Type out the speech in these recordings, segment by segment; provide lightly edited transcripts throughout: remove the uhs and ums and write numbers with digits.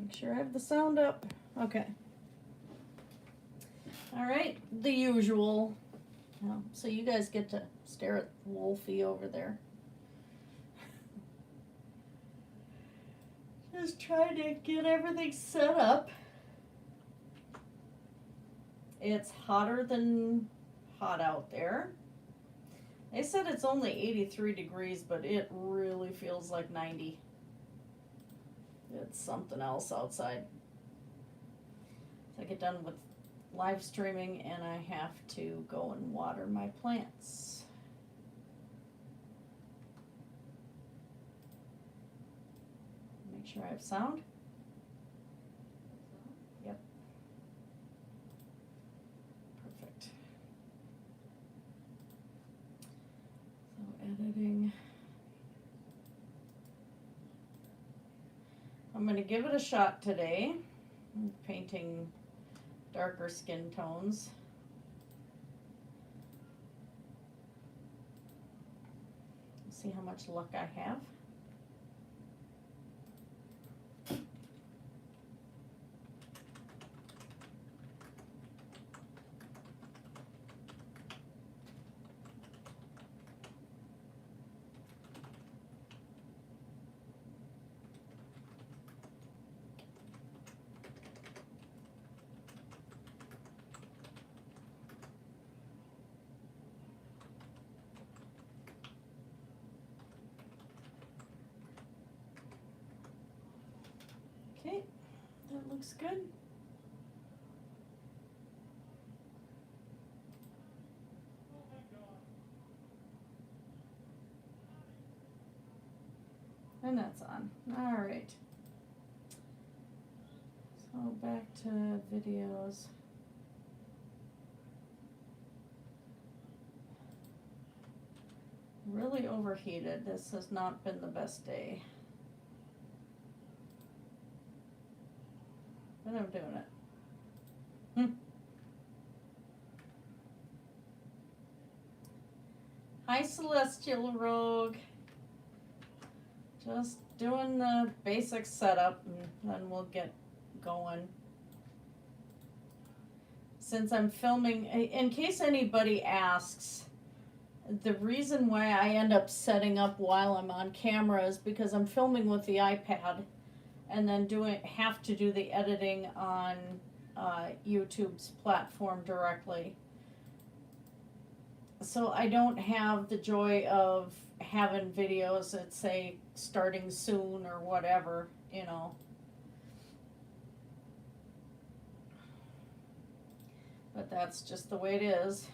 Make sure I have the sound up. Okay. All right, the usual. So you guys get to stare at Wolfie over there. Just trying to get everything set up. It's hotter than hot out there. They said it's only 83 degrees, but it really feels like 90. It's something else outside. So I get done with live streaming and I have to go and water my plants. Make sure I have sound. Yep. Perfect. So editing. I'm going to give it a shot today. I'm painting darker skin tones. See how much luck I have. Okay, that looks good. And that's on. All right. So back to videos. Really overheated. This has not been the best day. But I'm doing it. Hi, Celestial Rogue. Just doing the basic setup and then we'll get going. Since I'm filming, in case anybody asks, the reason why I end up setting up while I'm on camera is because I'm filming with the iPad and then have to do the editing on YouTube's platform directly. So I don't have the joy of having videos that say starting soon or whatever, you know. But that's just the way it is.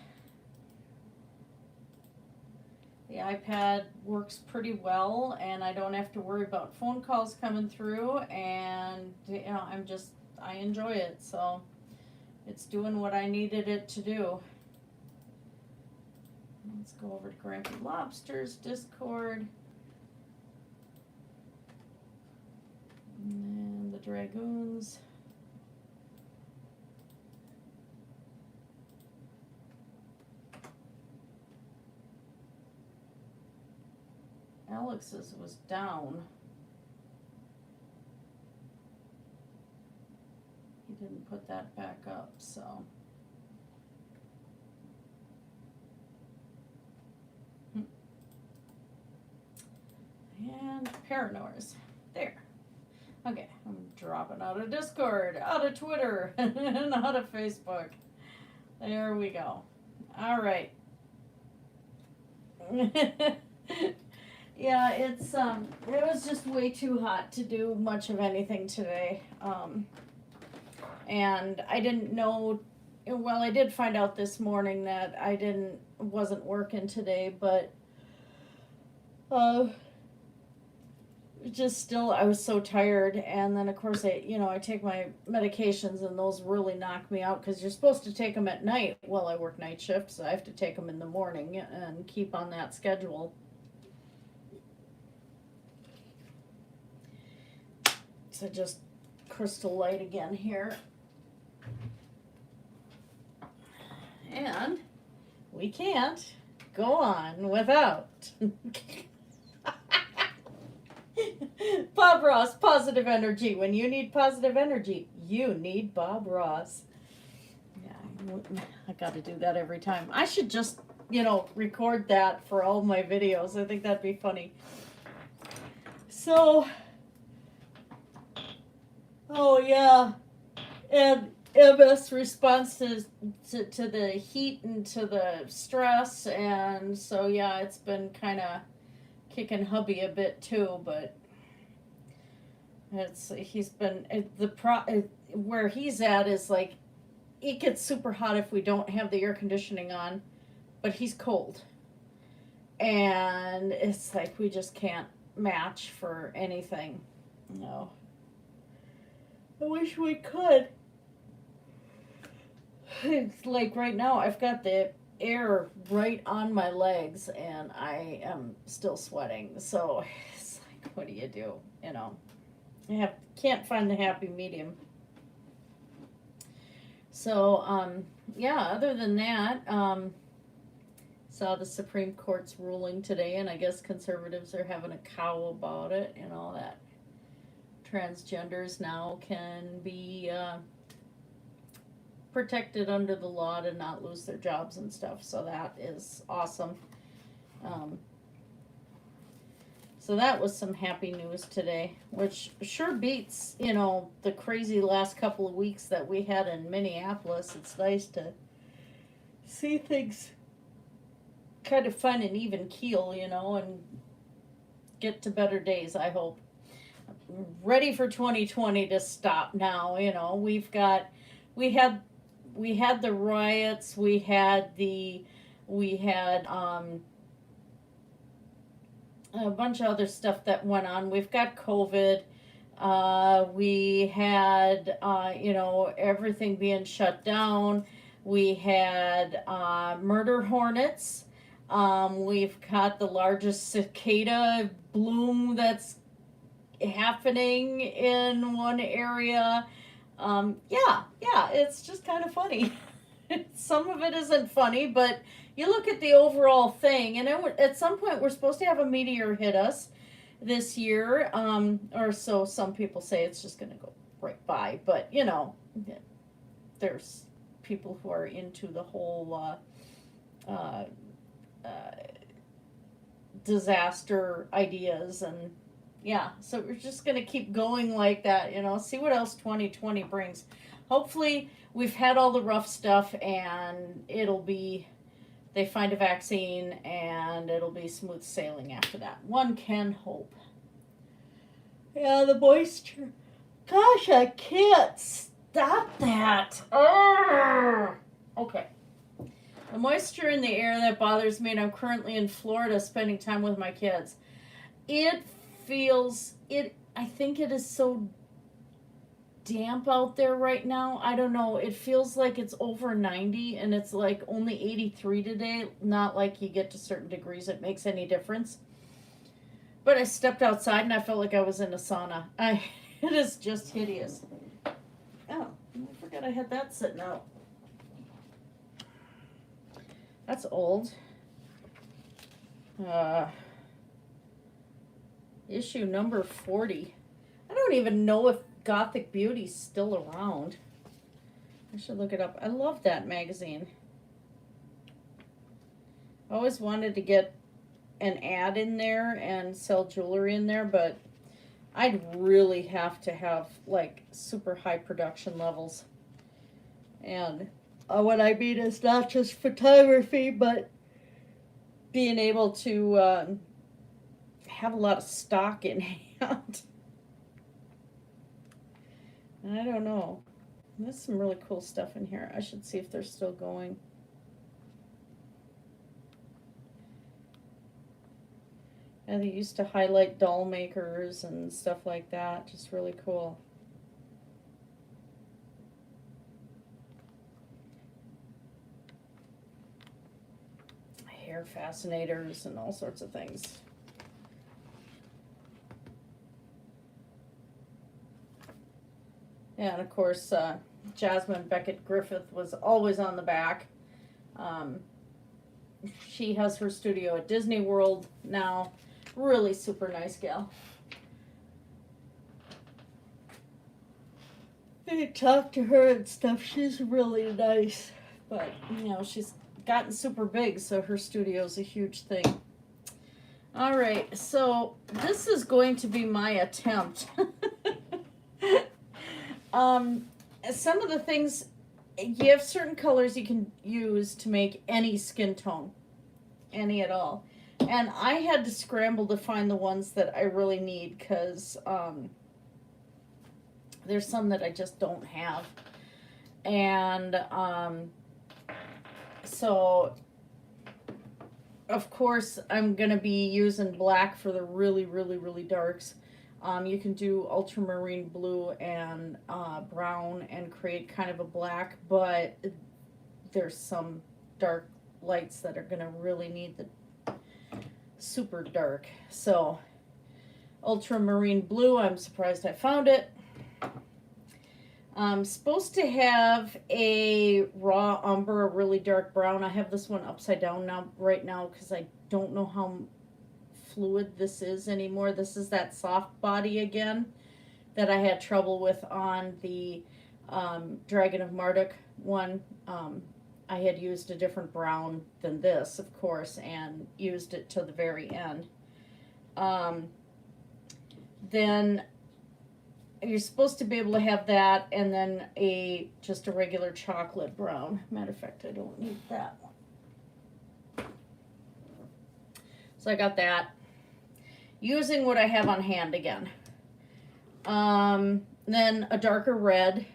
The iPad works pretty well and I don't have to worry about phone calls coming through, and you know, I enjoy it, so it's doing what I needed it to do. Let's go over to Grumpy Lobster's Discord. And the Dragoons. Alex's was down. He didn't put that back up, so. And Paranoia's there. Okay, I'm dropping out of Discord, out of Twitter, and out of Facebook. There we go. All right. Yeah, it was just way too hot to do much of anything today. And I didn't know, well, I did find out this morning that wasn't working today, but just still, I was so tired. And then of course I take my medications and those really knock me out because you're supposed to take them at night. Well, I work night shift, so I have to take them in the morning and keep on that schedule. So just crystal light again here. And we can't go on without Bob Ross, positive energy. When you need positive energy, you need Bob Ross. Yeah, I got to do that every time. I should just, record that for all my videos. I think that'd be funny. So, oh yeah, and MS response to the heat and to the stress, and so yeah, it's been kind of kicking hubby a bit too, but he's been where he's at is like it gets super hot if we don't have the air conditioning on, but he's cold, and it's like we just can't match for anything. No, I wish we could. It's like right now I've got the air right on my legs and I am still sweating, so it's like, what do you do? Can't find the happy medium. So yeah, other than that, saw the Supreme Court's ruling today, and I guess conservatives are having a cow about it, that transgenders now can be protected under the law to not lose their jobs and stuff, so that is awesome. So that was some happy news today, which sure beats, the crazy last couple of weeks that we had in Minneapolis. It's nice to see things kind of find an even keel, and get to better days, I hope. I'm ready for 2020 to stop now, we had the riots, we had a bunch of other stuff that went on. We've got COVID. We had, everything being shut down. We had murder hornets. We've got the largest cicada bloom that's happening in one area. Yeah, it's just kind of funny. Some of it isn't funny, but you look at the overall thing, and at some point we're supposed to have a meteor hit us this year, or so some people say. It's just going to go right by, but there's people who are into the whole disaster ideas, and yeah, so we're just going to keep going like that, see what else 2020 brings. Hopefully we've had all the rough stuff and they find a vaccine and it'll be smooth sailing after that. One can hope. Yeah, the moisture. Gosh, I can't stop that. Urgh. Okay. The moisture in the air that bothers me, and I'm currently in Florida spending time with my kids. I think it is so damp out there right now. I don't know. It feels like it's over 90 and it's like only 83 today. Not like you get to certain degrees it makes any difference. But I stepped outside and I felt like I was in a sauna. It is just hideous. Oh, I forgot I had that sitting out. That's old. Issue number 40. I don't even know if Gothic Beauty's still around. I should look it up. I love that magazine. I always wanted to get an ad in there and sell jewelry in there, but I'd really have to have like super high production levels. And what I mean is not just photography, but being able to have a lot of stock in hand. I don't know. There's some really cool stuff in here. I should see if they're still going. And they used to highlight doll makers and stuff like that. Just really cool. Hair fascinators and all sorts of things. And of course, Jasmine Beckett Griffith was always on the back. She has her studio at Disney World now. Really super nice gal. I talked to her and stuff. She's really nice. But, you know, she's gotten super big, so her studio's a huge thing. All right, so this is going to be my attempt. Some of the things, you have certain colors you can use to make any skin tone, any at all. And I had to scramble to find the ones that I really need because there's some that I just don't have. And so, of course, I'm going to be using black for the really, really, really darks. You can do ultramarine blue and brown and create kind of a black, but there's some dark lights that are going to really need the super dark. So, ultramarine blue, I'm surprised I found it. I'm supposed to have a raw umber, a really dark brown. I have this one upside down right now because I don't know how fluid this is anymore. This is that soft body again that I had trouble with on the Dragon of Marduk one. I had used a different brown than this, of course, and used it to the very end. Then you're supposed to be able to have that, and then just a regular chocolate brown. Matter of fact, I don't need that one. So I got that. Using what I have on hand again. Then a darker red.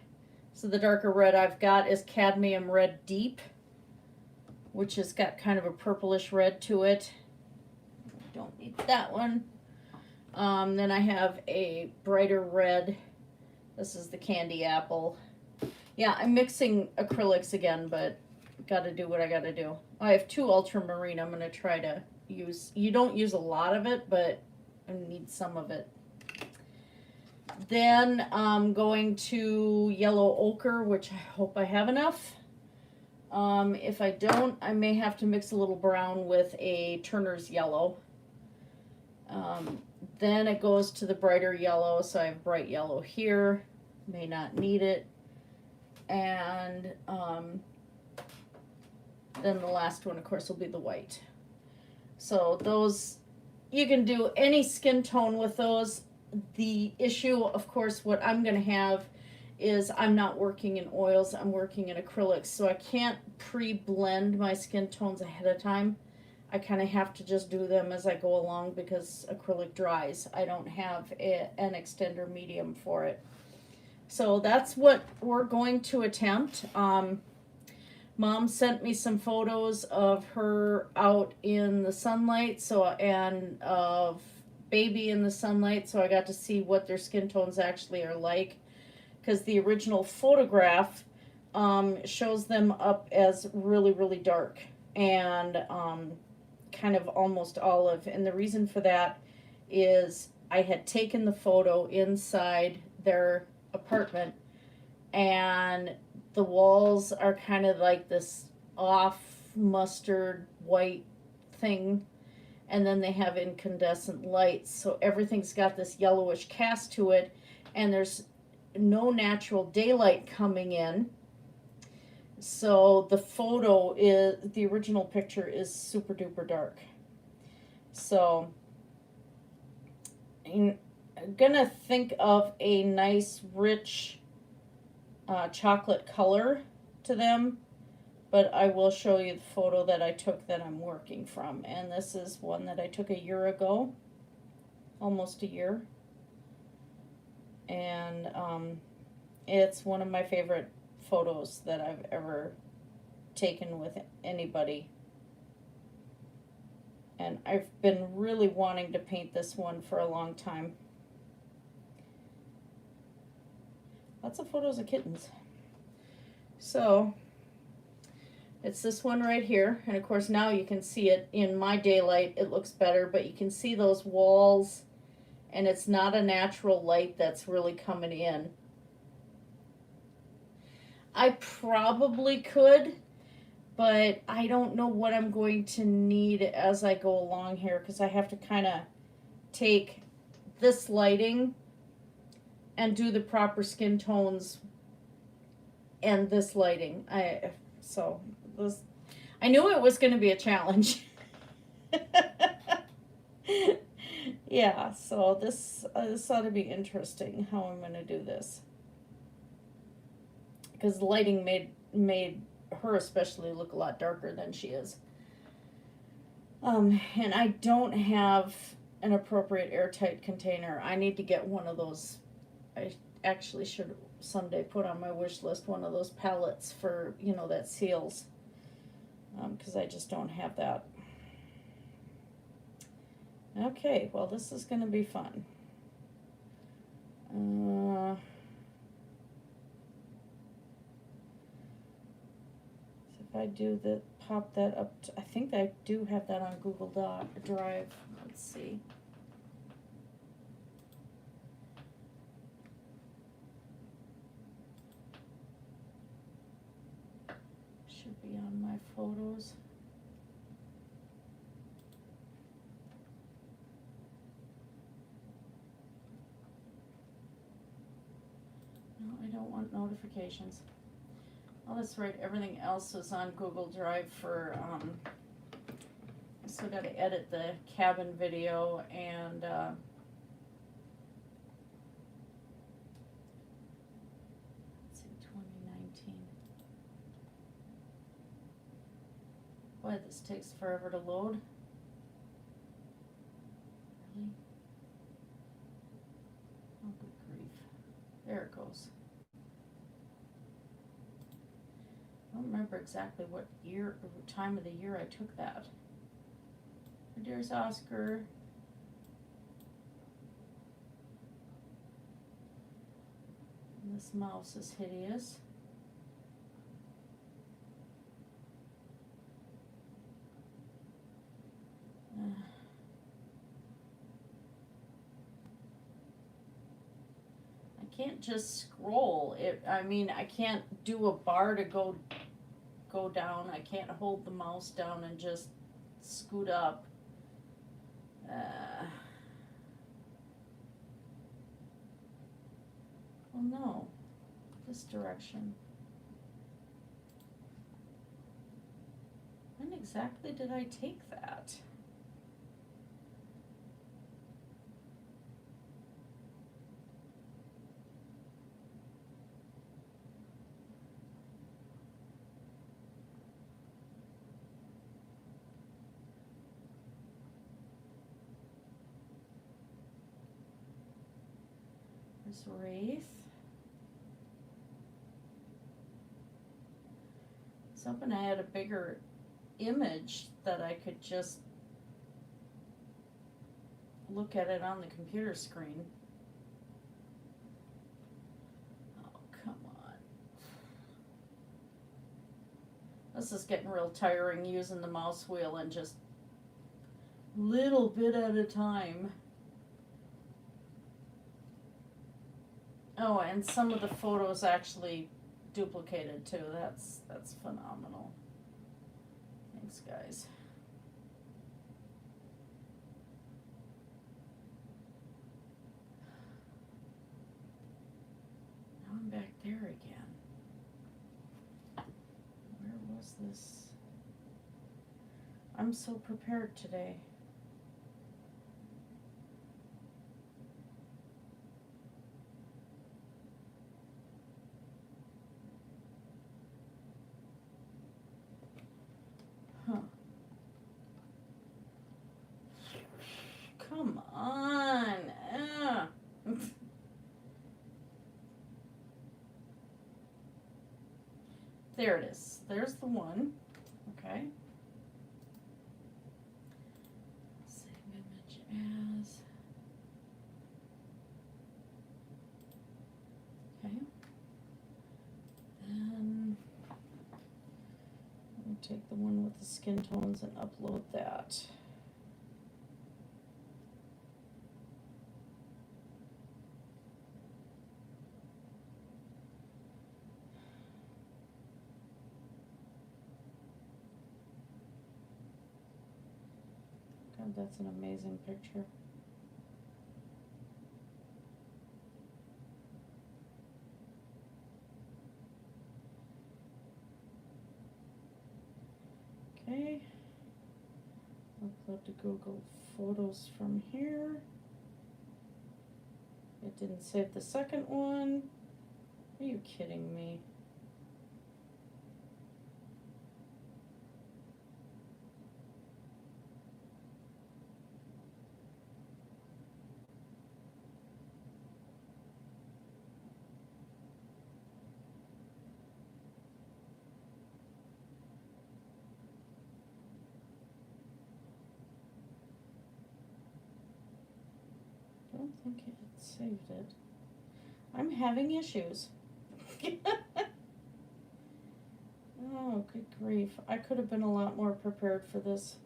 So the darker red I've got is Cadmium Red Deep, which has got kind of a purplish red to it. Don't need that one. Then I have a brighter red. This is the Candy Apple. Yeah, I'm mixing acrylics again, but gotta do what I gotta do. I have 2 ultramarine I'm gonna try to use. You don't use a lot of it, but I need some of it. Then I'm going to yellow ochre, which I hope I have enough. If I don't, I may have to mix a little brown with a Turner's yellow. Then it goes to the brighter yellow, so I have bright yellow here. May not need it. And then the last one, of course, will be the white. So those, you can do any skin tone with those. The issue, of course, what I'm going to have is I'm not working in oils, I'm working in acrylics, so I can't pre-blend my skin tones ahead of time. I kind of have to just do them as I go along because acrylic dries. I don't have an extender medium for it. So that's what we're going to attempt. Mom sent me some photos of her out in the sunlight, and of baby in the sunlight, so I got to see what their skin tones actually are like, because the original photograph shows them up as really, really dark and kind of almost olive. And the reason for that is I had taken the photo inside their apartment, and the walls are kind of like this off mustard white thing, and then they have incandescent lights, so everything's got this yellowish cast to it, and there's no natural daylight coming in. So the original picture is super duper dark. So I'm gonna think of a nice rich chocolate color to them, but I will show you the photo that I took that I'm working from. And this is one that I took a year ago, almost a year. And it's one of my favorite photos that I've ever taken with anybody. And I've been really wanting to paint this one for a long time. Lots of photos of kittens. So it's this one right here, and of course now you can see it in my daylight. It looks better, but you can see those walls, and it's not a natural light that's really coming in. I probably could, but I don't know what I'm going to need as I go along here, because I have to kind of take this lighting and do the proper skin tones and this lighting. I knew it was going to be a challenge. Yeah, so this ought to be interesting how I'm going to do this. Because the lighting made her especially look a lot darker than she is. And I don't have an appropriate airtight container. I need to get one of those. I actually should someday put on my wish list one of those pallets for, you know, that seals. Because I just don't have that. Okay, well, this is going to be fun. So if I do the pop that up, I think I do have that on Google Drive. Let's see. Should be on my photos. No, I don't want notifications. Oh, that's right, everything else is on Google Drive for, I still gotta edit the cabin video and, let's see, 2019. Boy, this takes forever to load. Really? Oh, good grief. There it goes. I don't remember exactly what time of the year I took that. There's Oscar. And this mouse is hideous. I can't just scroll it. I mean, I can't do a bar to go down. I can't hold the mouse down and just scoot up. Oh no, this direction. When exactly did I take that? There's Wraith. I was hoping I had a bigger image that I could just look at it on the computer screen. Oh, come on. This is getting real tiring using the mouse wheel and just little bit at a time. Oh, and some of the photos actually duplicated too. That's phenomenal. Thanks, guys. Now I'm back there again. Where was this? I'm so prepared today. Come on. There it is. There's the one. Okay. Save image as. Okay. Then we'll take the one with the skin tones and upload that. That's an amazing picture. About to Google photos from here. It didn't save the second one. Are you kidding me? I don't think it saved it. I'm having issues. Oh, good grief. I could have been a lot more prepared for this.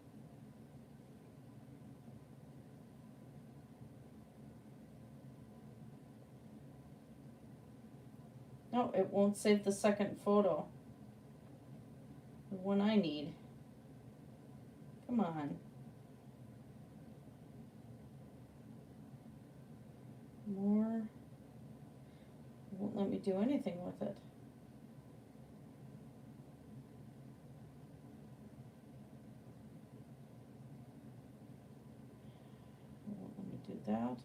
No, it won't save the second photo. The one I need. Come on. More. It won't let me do anything with it. It won't let me do that.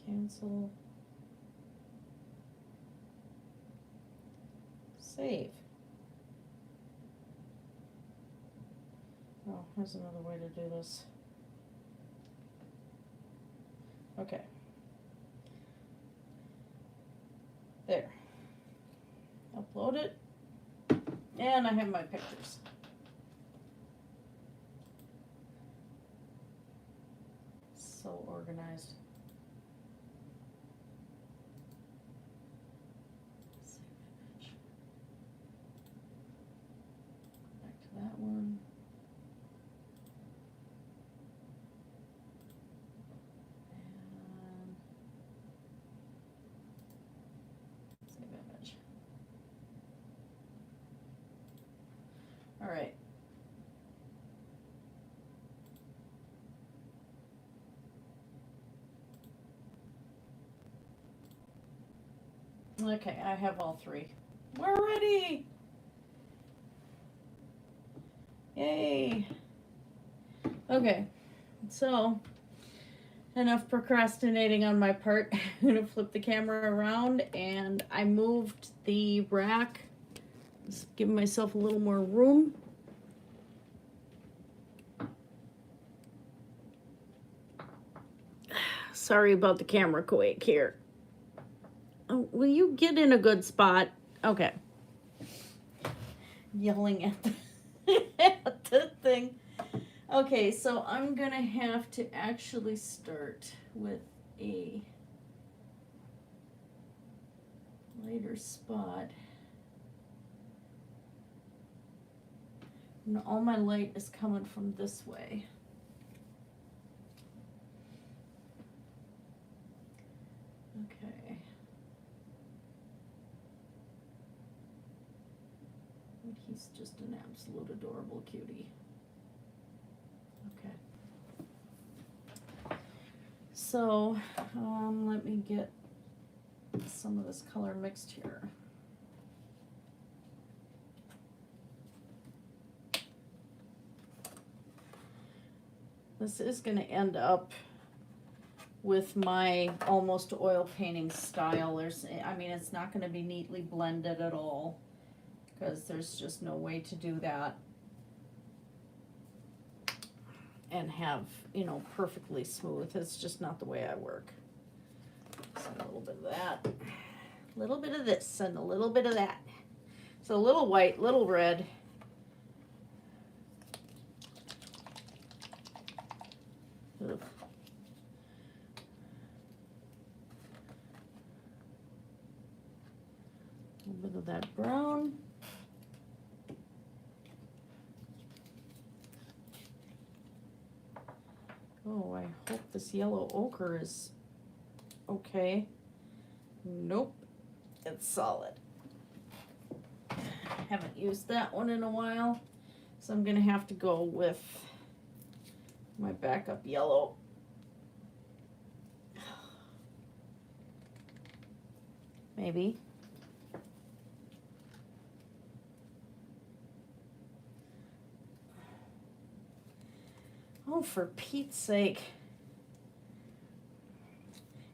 Cancel. Save. Oh, there's another way to do this. Okay. There. Upload it. And I have my pictures. So organized. Save image. Back to that one. All right. Okay, I have all three. We're ready! Yay! Okay, so enough procrastinating on my part. I'm gonna flip the camera around, and I moved the rack. Just giving myself a little more room. Sorry about the camera quake here. Oh, will you get in a good spot? Okay. Yelling at the, at the thing. Okay, so I'm gonna have to actually start with a lighter spot. And all my light is coming from this way. Okay. And he's just an absolute adorable cutie. Okay. So, let me get some of this color mixed here. This is going to end up with my almost oil painting style. I mean, it's not going to be neatly blended at all because there's just no way to do that and have, you know, perfectly smooth. It's just not the way I work. So a little bit of that, a little bit of this, and a little bit of that. So a little white, little red. Ugh. A little bit of that brown. Oh, I hope this yellow ochre is okay. Nope, it's solid. Haven't used that one in a while, so I'm gonna have to go with my backup yellow. Maybe. Oh, for Pete's sake.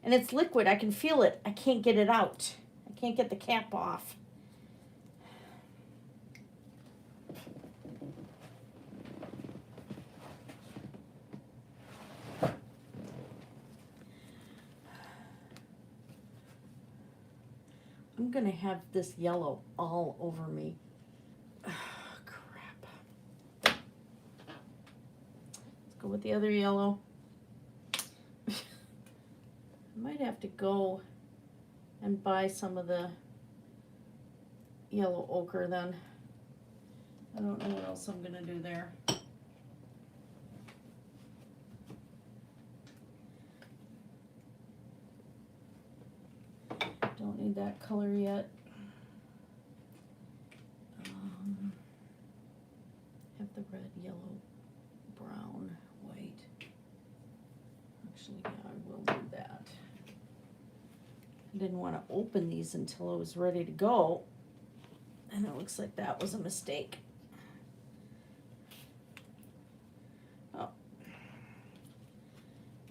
And it's liquid. I can feel it. I can't get it out. I can't get the cap off. I'm going to have this yellow all over me. Oh, crap. Let's go with the other yellow. I might have to go and buy some of the yellow ochre then. I don't know what else I'm going to do there. Don't need that color yet. Have the red, yellow, brown, white. Actually, yeah, I will do that. I didn't want to open these until I was ready to go. And it looks like that was a mistake. Oh.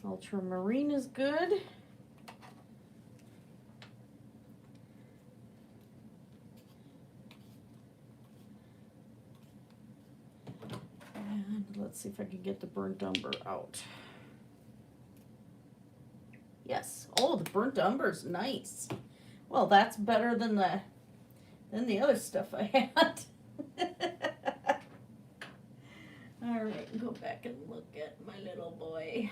Ultramarine is good. Let's see if I can get the burnt umber out. Yes. Oh, the burnt umber's nice. Well, that's better than the other stuff I had. All right, go back and look at my little boy.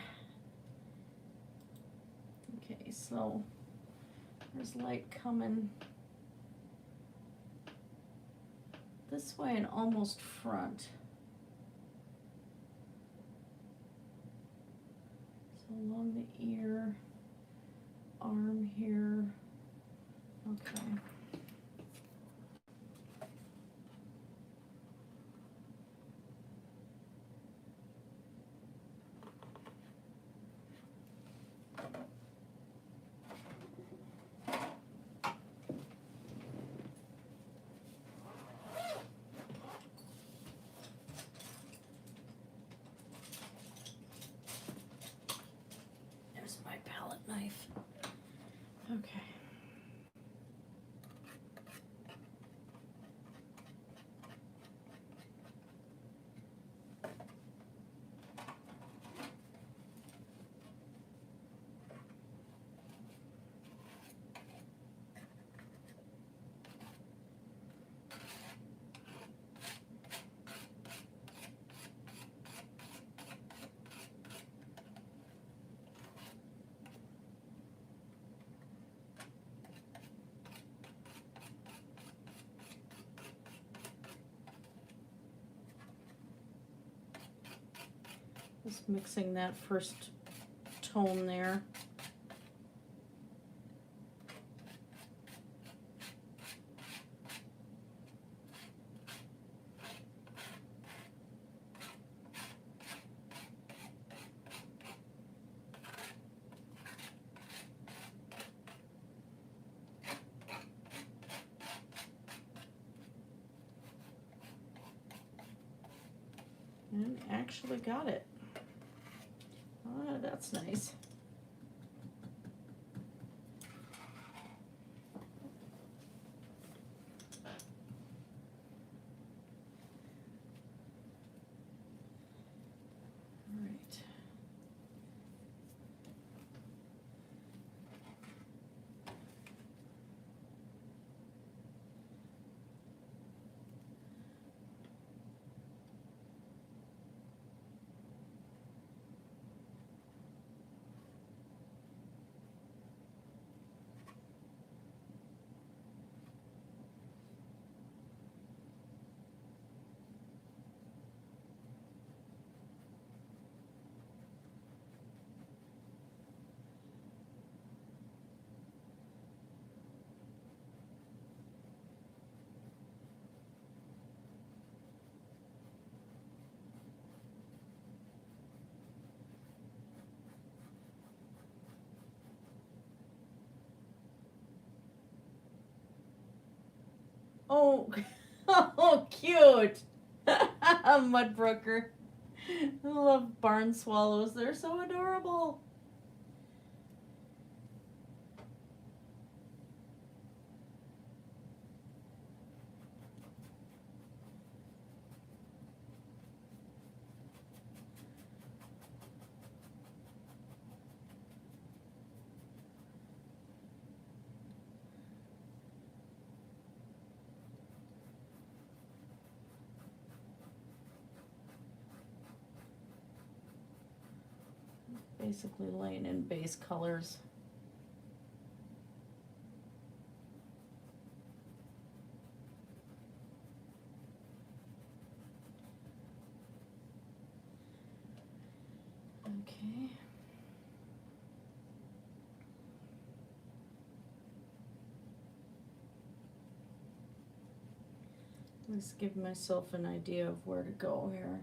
Okay, so there's light coming this way and almost front. Along the ear, arm here. Okay. Knife. Okay. Just mixing that first tone there. And actually got it. Oh, that's nice. All right. Oh, oh, cute. Mudbrooker. I love barn swallows. They're so adorable. Basically laying in base colors. Okay. Let's give myself an idea of where to go here.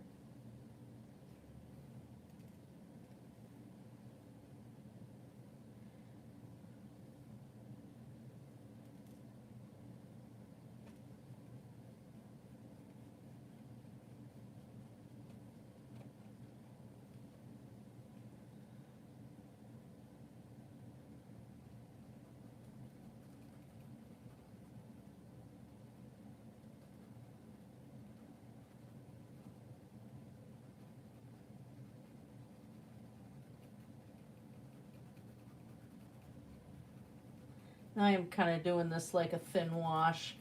I am kind of doing this like a thin wash.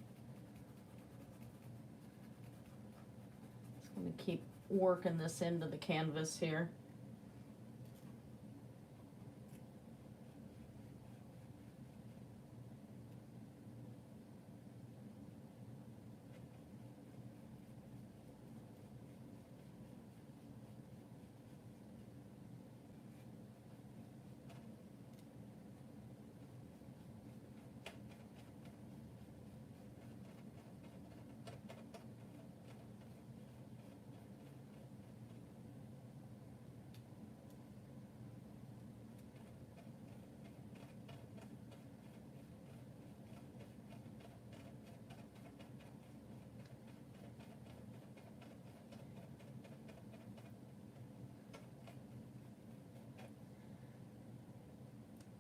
Just going to keep working this into the canvas here.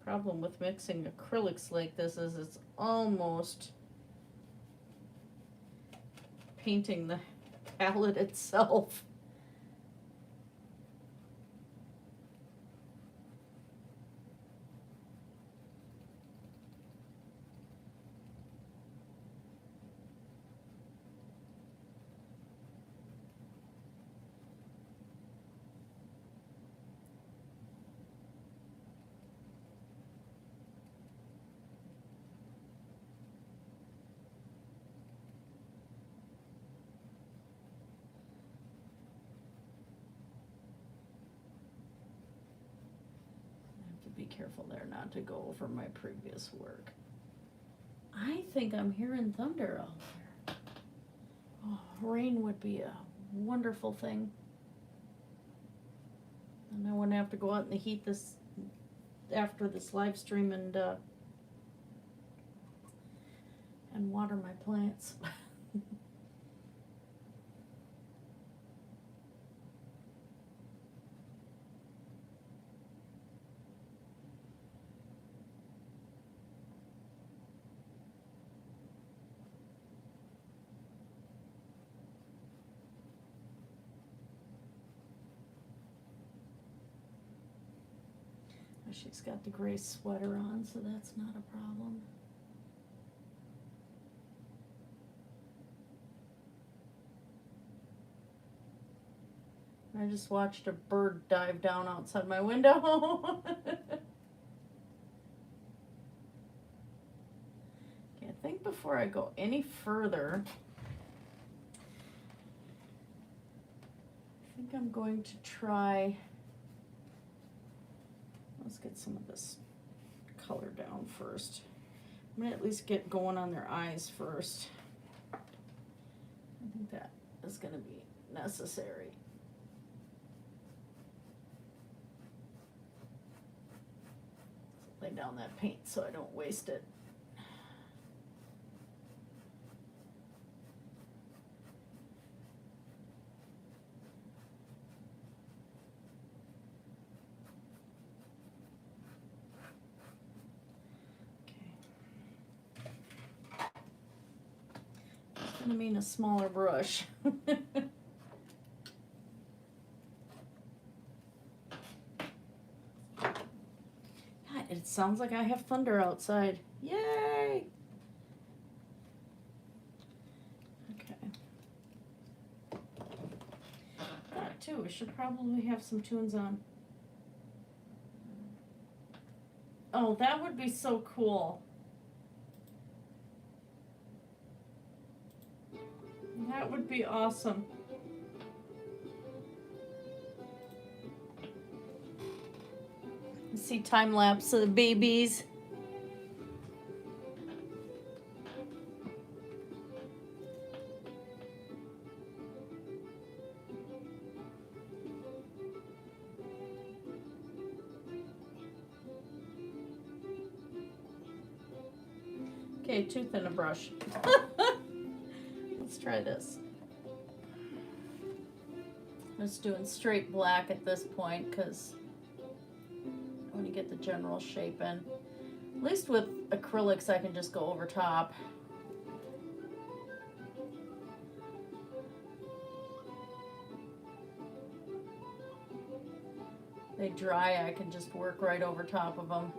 Problem with mixing acrylics like this is it's almost painting the palette itself. Be careful there not to go over my previous work. I think I'm hearing thunder out there. Oh, rain would be a wonderful thing. And I wouldn't have to go out in the heat this after this live stream and water my plants. She's got the gray sweater on, so that's not a problem. I just watched a bird dive down outside my window. Okay, I think before I go any further, I think I'm going to try. Let's get some of this color down first. I'm gonna at least get going on their eyes first. I think that is gonna be necessary. Lay down that paint so I don't waste it. I mean a smaller brush. God, it sounds like I have thunder outside. Yay! Okay. That too, we should probably have some tunes on. Oh, that would be so cool. That would be awesome. See time lapse of the babies. Okay, tooth and a brush. Let's try this. I'm just doing straight black at this point because I want to get the general shape in. At least with acrylics I can just go over top. They dry, I can just work right over top of them.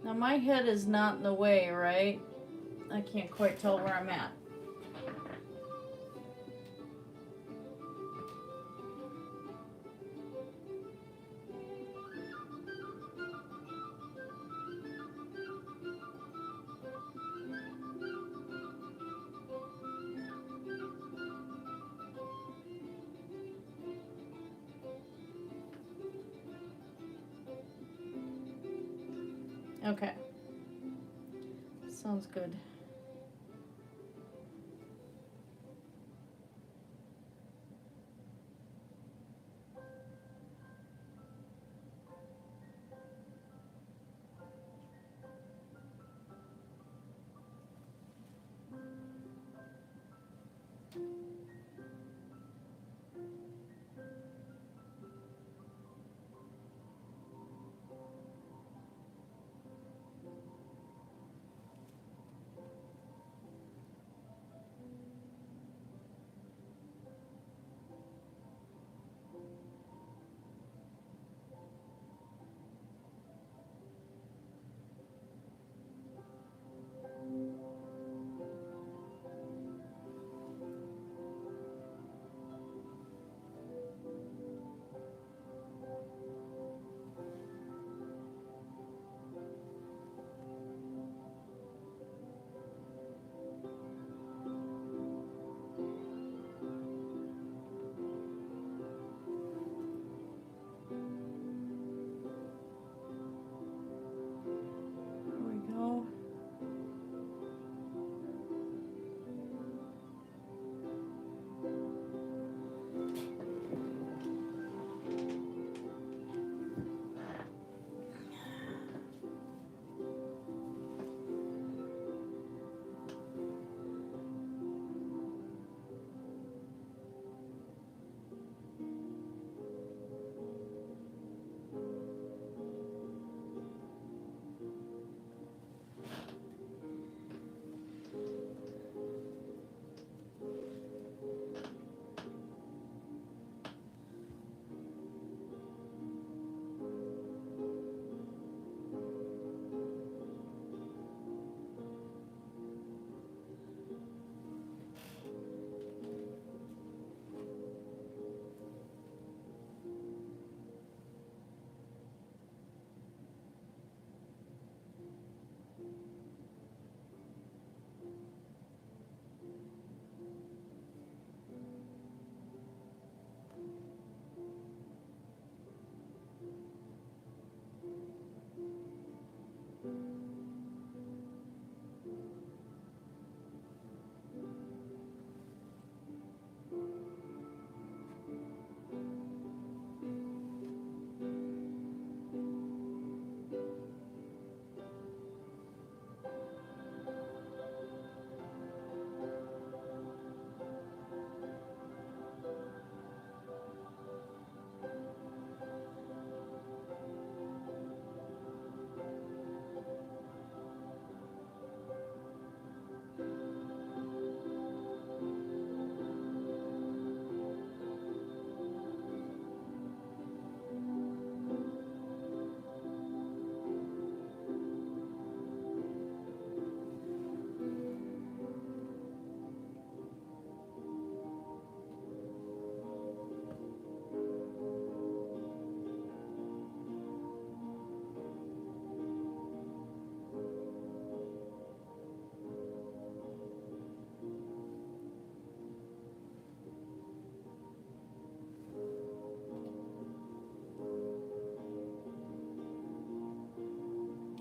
Now my head is not in the way, right? I can't quite tell where I'm at. Okay. Sounds good.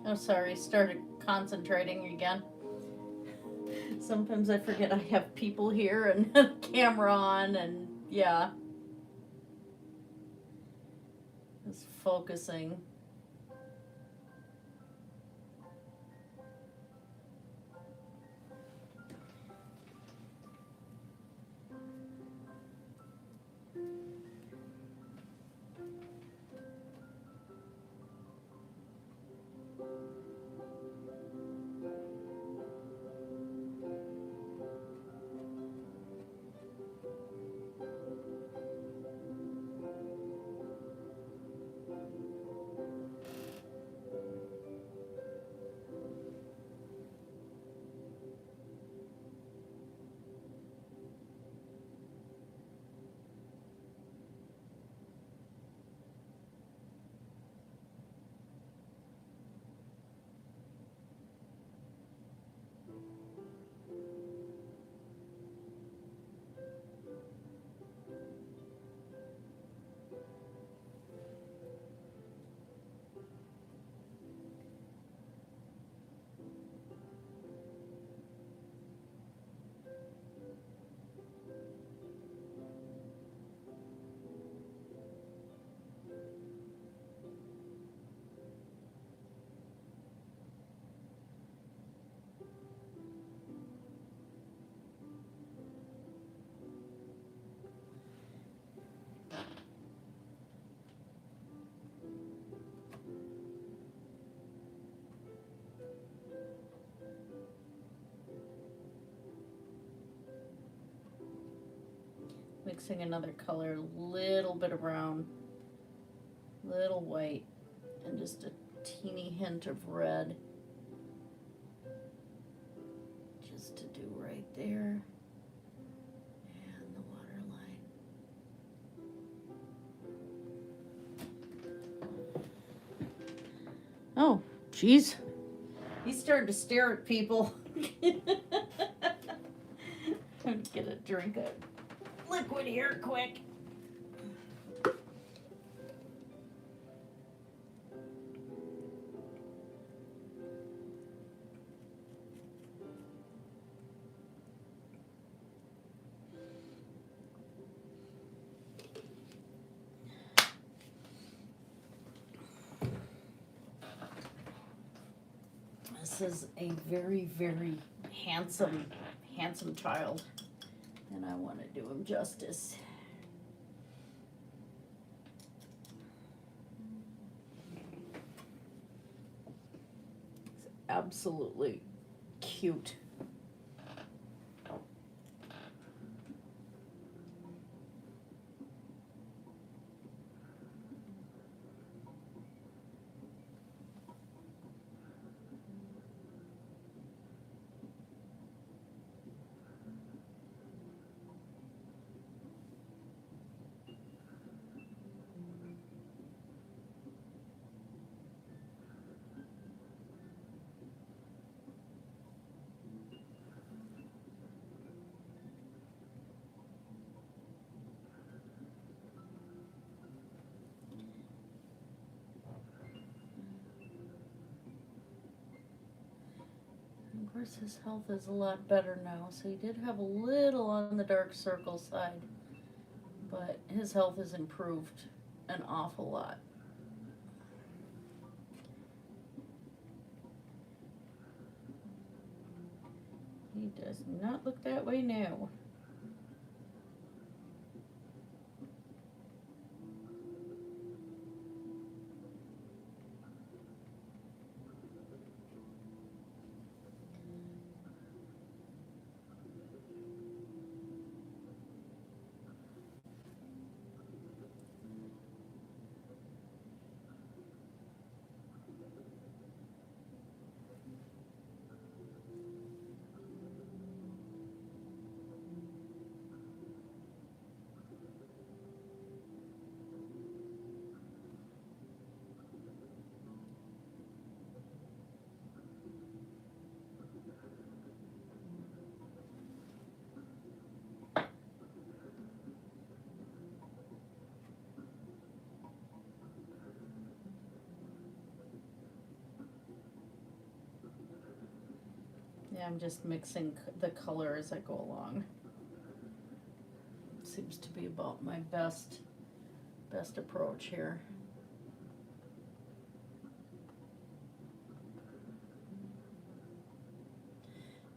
Oh, sorry, started concentrating again. Sometimes I forget I have people here and a camera on, and yeah. Just focusing. Mixing another color, little bit of brown, little white, and just a teeny hint of red. Just to do right there. And the water line. Oh, geez. He's starting to stare at people. Get a drink of liquid here quick. This is a very, very handsome child, and I want to do him justice. He's absolutely cute. Of course, his health is a lot better now, so he did have a little on the dark circle side, but his health has improved an awful lot. He does not look that way now. I'm just mixing the color as I go along. Seems to be about my best approach here.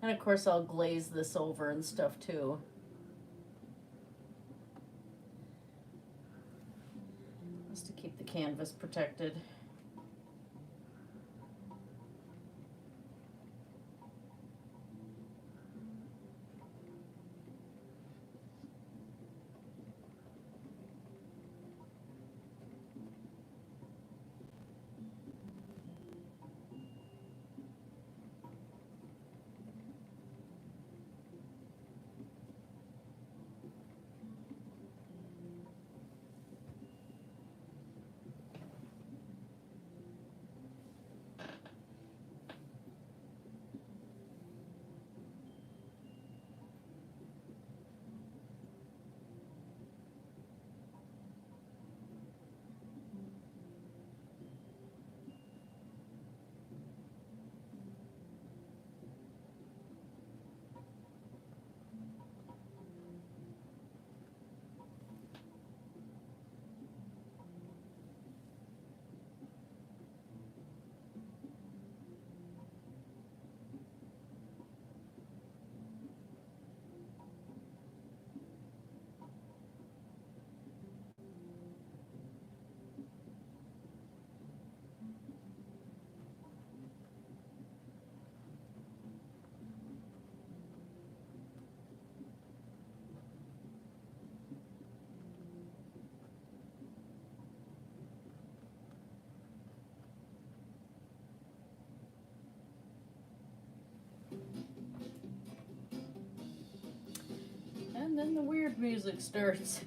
And of course I'll glaze this over and stuff too. Just to keep the canvas protected. And then the weird music starts.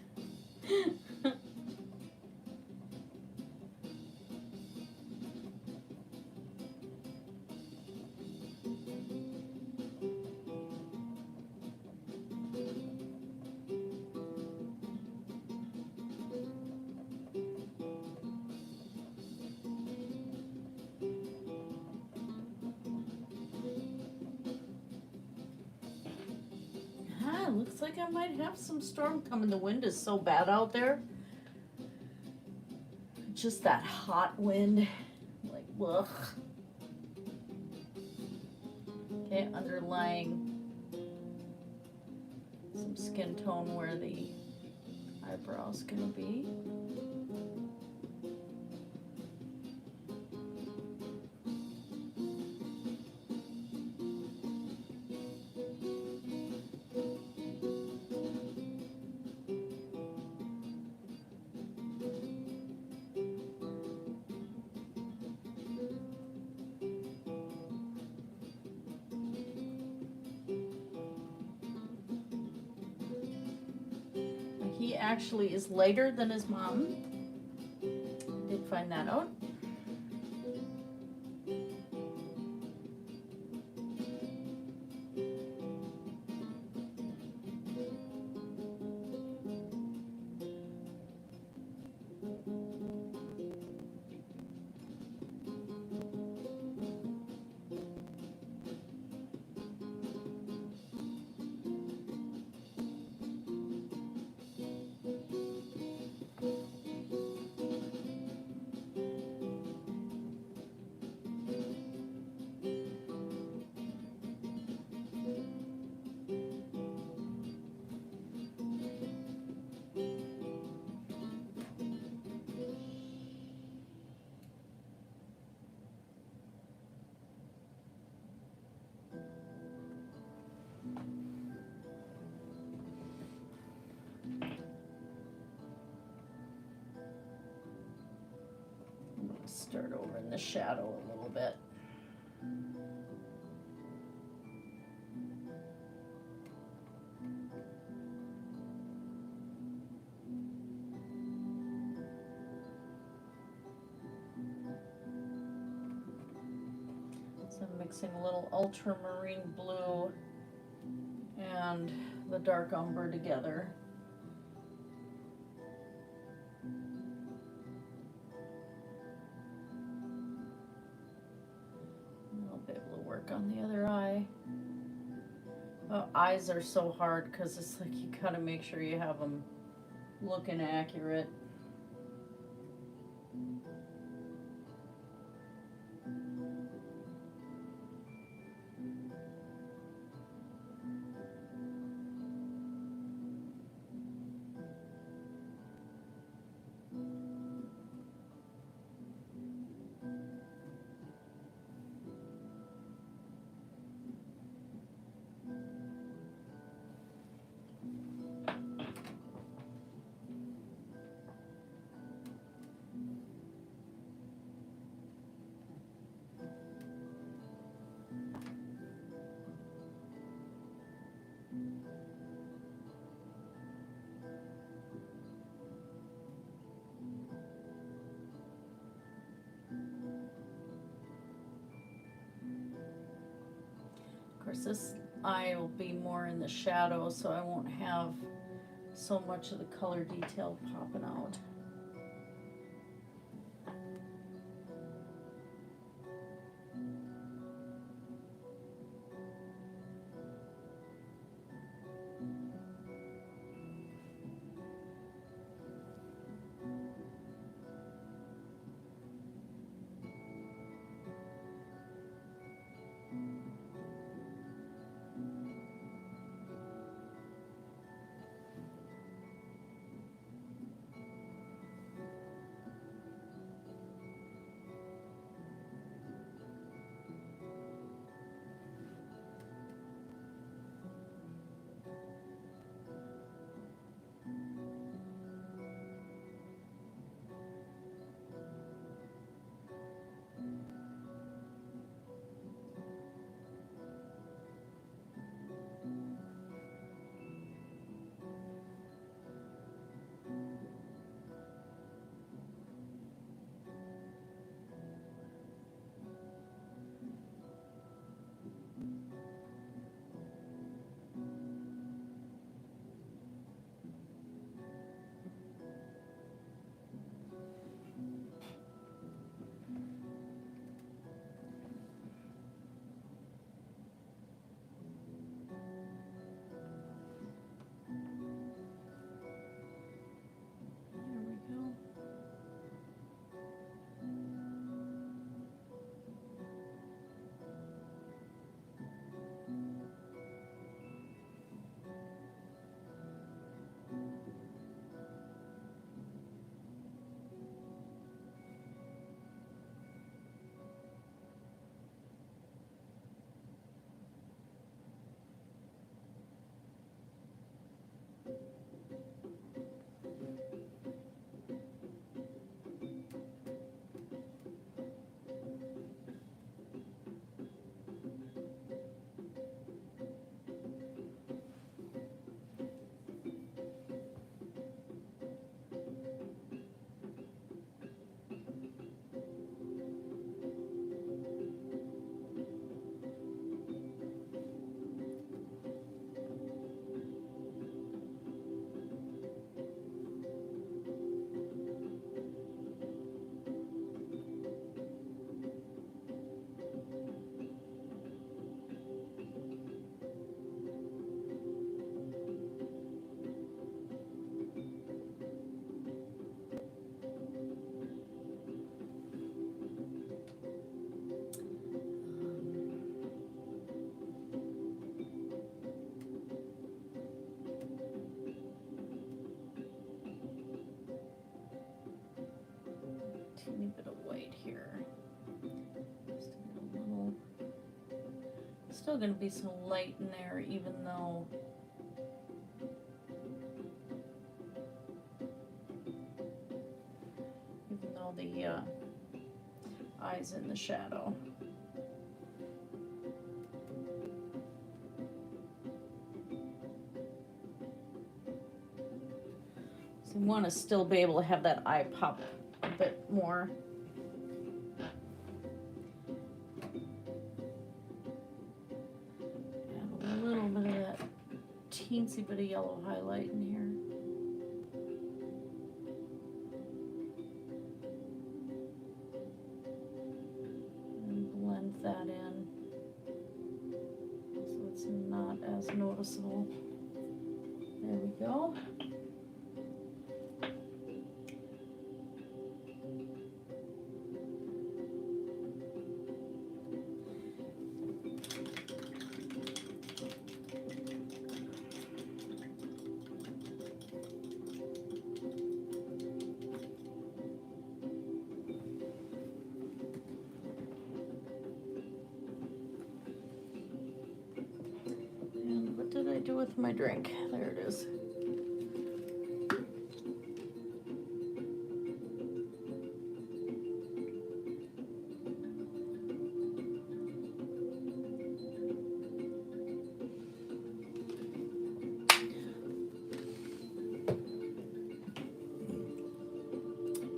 Looks like I might have some storm coming. The wind is so bad out there. Just that hot wind. Like, ugh. Okay, underlying some skin tone where the eyebrow's gonna be. He actually is lighter than his mom. Did find that out. Start over in the shadow a little bit. So I'm mixing a little ultramarine blue and the dark umber together. On the other eye. Eyes are so hard because it's like you gotta make sure you have them looking accurate. Of course, this eye will be more in the shadow, so I won't have so much of the color detail popping out. Teeny bit of white here. Just a little. Still going to be some light in there, even though the eye's in the shadow. So you want to still be able to have that eye pop a bit more. Add a little bit of that teensy bit of yellow highlight in here. And blend that in so it's not as as noticeable. There we go. What did I do with my drink? There it is.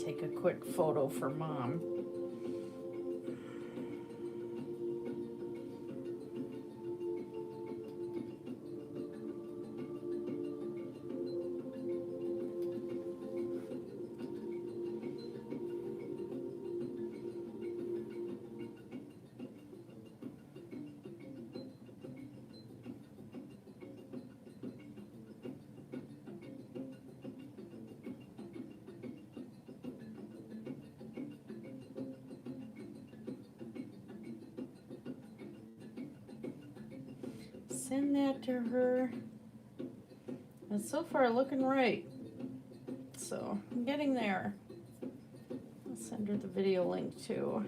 Take a quick photo for Mom. Send that to her. And so far looking right. So I'm getting there. I'll send her the video link too.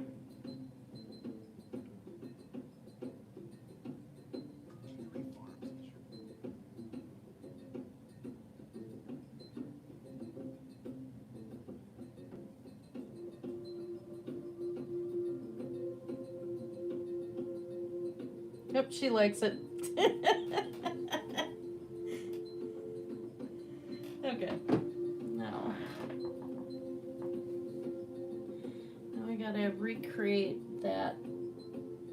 Yep, she likes it. Okay. Now I gotta recreate that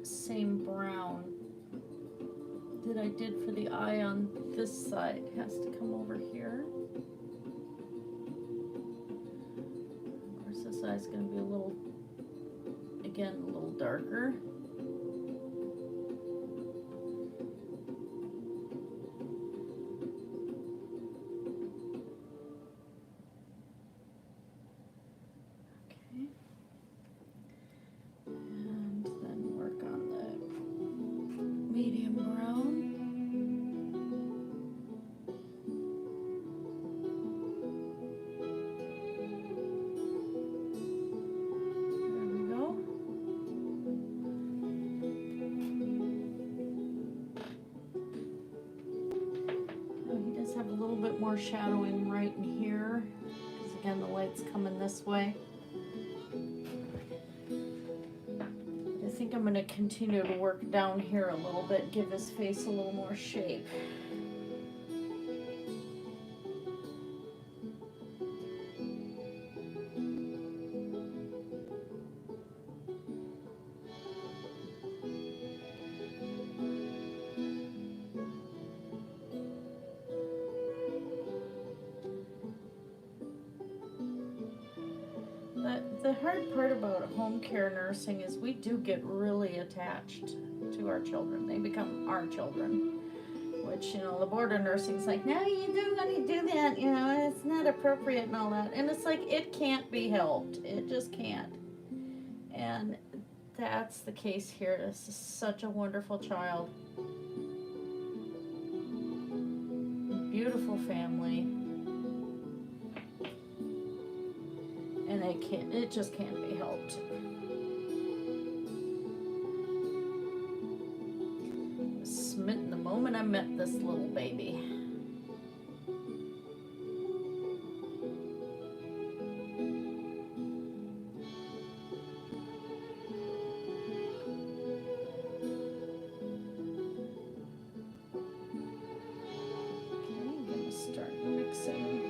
same brown that I did for the eye on this side. It has to come over here. Of course, this eye's gonna be a little, again, a little darker. More shadowing right in here, because again the light's coming this way. I think I'm going to continue to work down here a little bit, give his face a little more shape. The hard part about home care nursing is we do get really attached to our children. They become our children, which, you know, the board of nursing's like, no, you don't want to do that, you know, it's not appropriate and all that. And it's like, it can't be helped. It just can't. And that's the case here. This is such a wonderful child. Beautiful family. And it just can't be helped. I was smitten the moment I met this little baby. Okay, I'm gonna start mixing.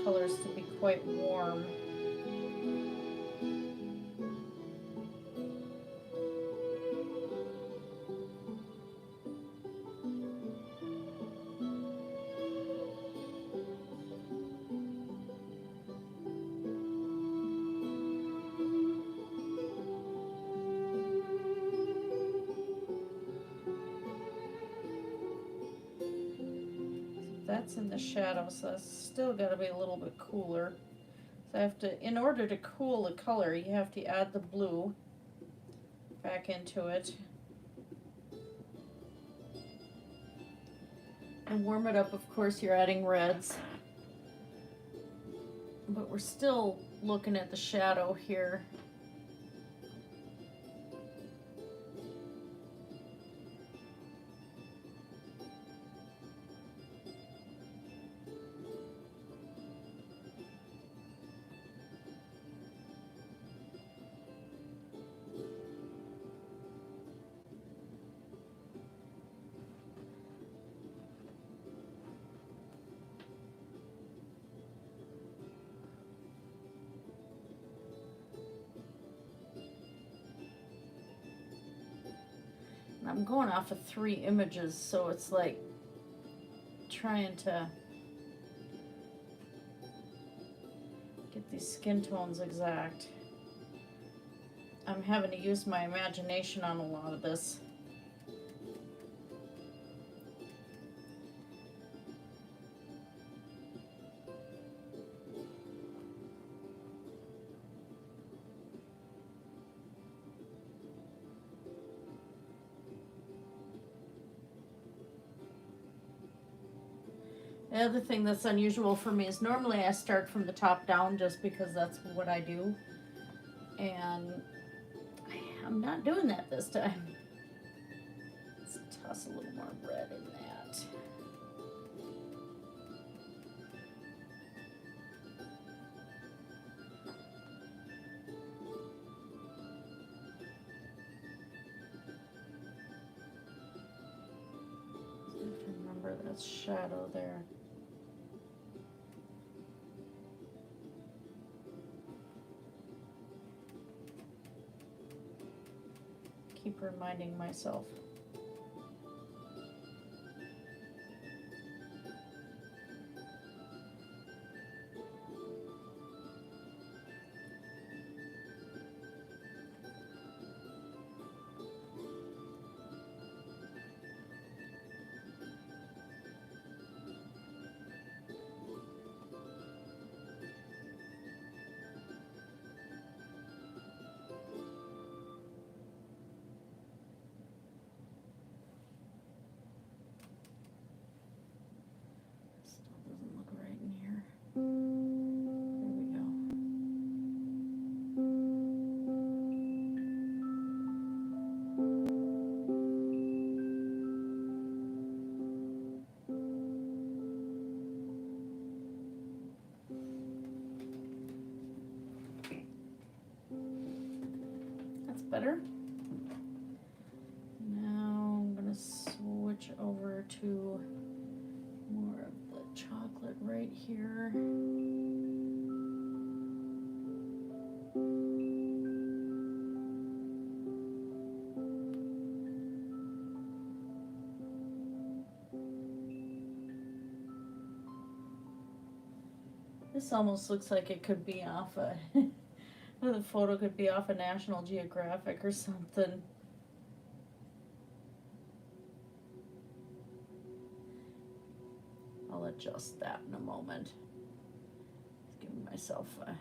Colors to be quite warm. that's in the shadow, so that's still got to be a little bit cooler. So I have to, in order to cool the color, you have to add the blue back into it. And warm it up, of course, you're adding reds. But we're still looking at the shadow here. I'm going off of 3 images, so it's like trying to get these skin tones exact. I'm having to use my imagination on a lot of this. The other thing that's unusual for me is normally I start from the top down just because that's what I do. And I'm not doing that this time. Let's toss a little more red in that. So I have to remember that shadow there. Keep reminding myself. Better. Now I'm going to switch over to more of the chocolate right here. This almost looks like it could be off a the photo could be off of National Geographic or something. I'll adjust that in a moment. Just giving myself a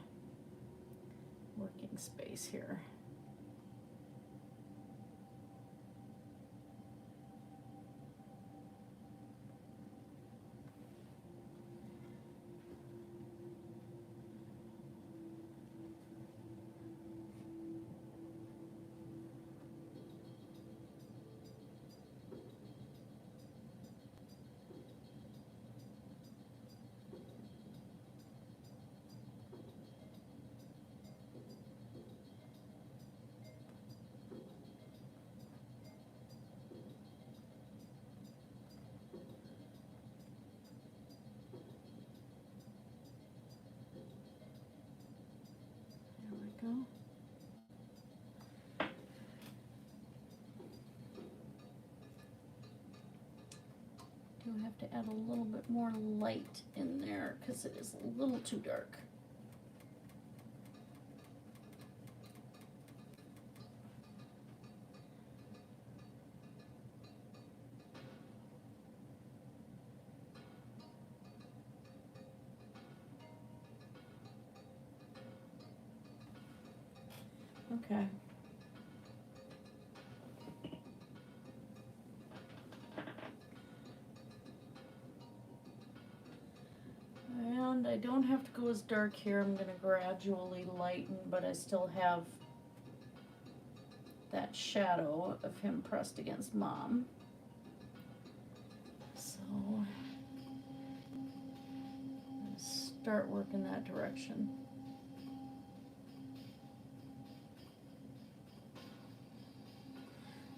working space here. Go. Do have to add a little bit more light in there because it is a little too dark. Okay. And I don't have to go as dark here. I'm going to gradually lighten, but I still have that shadow of him pressed against Mom. So, let's start working that direction.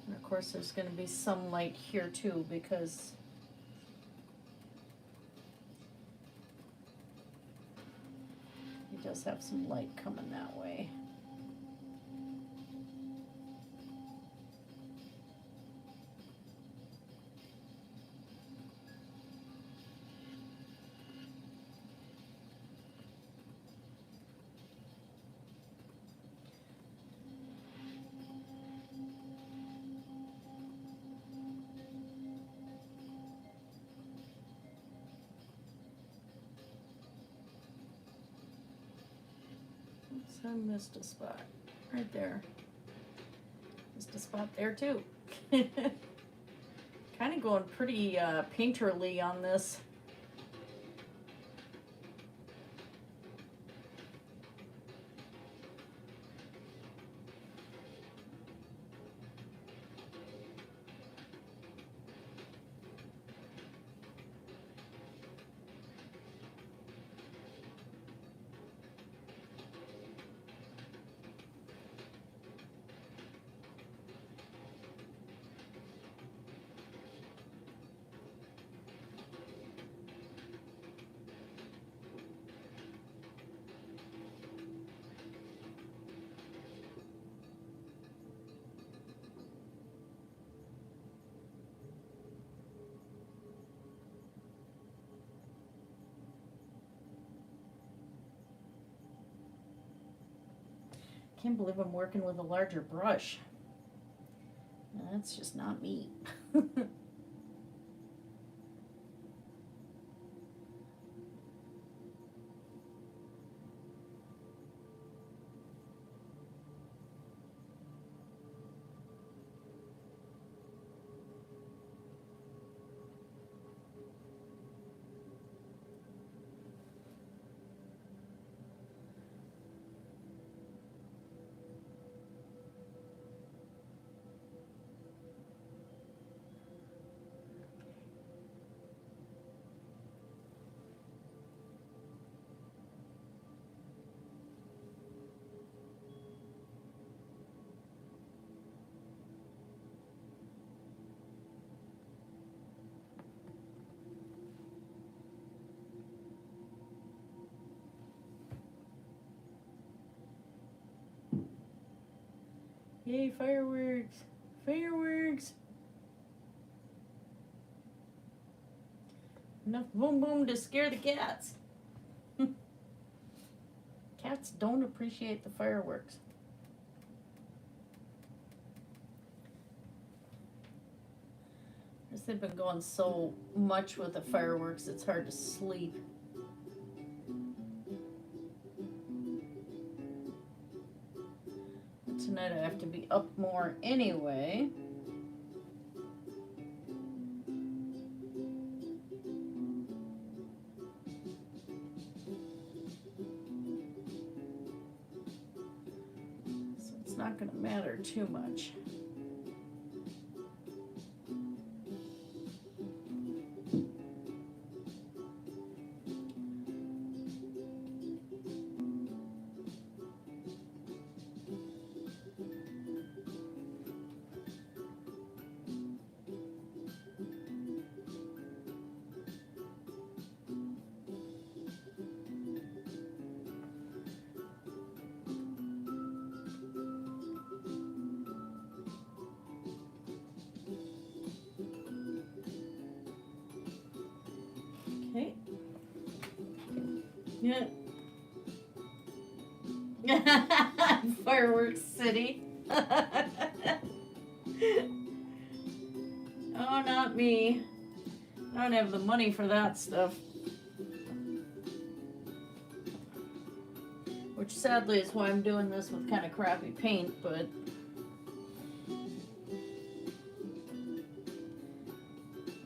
And of course there's going to be some light here too, because he does have some light coming that way. I missed a spot right there. Missed a spot there too. Kind of going pretty painterly on this. Can't believe I'm working with a larger brush. That's just not me. Yay, fireworks! Fireworks! Enough boom boom to scare the cats. Cats don't appreciate the fireworks. Because they've been going so much with the fireworks, it's hard to sleep. Tonight I have to be up more anyway. So it's not going to matter too much. Yeah. Fireworks City. Oh, not me. I don't have the money for that stuff. Which sadly is why I'm doing this with kind of crappy paint, but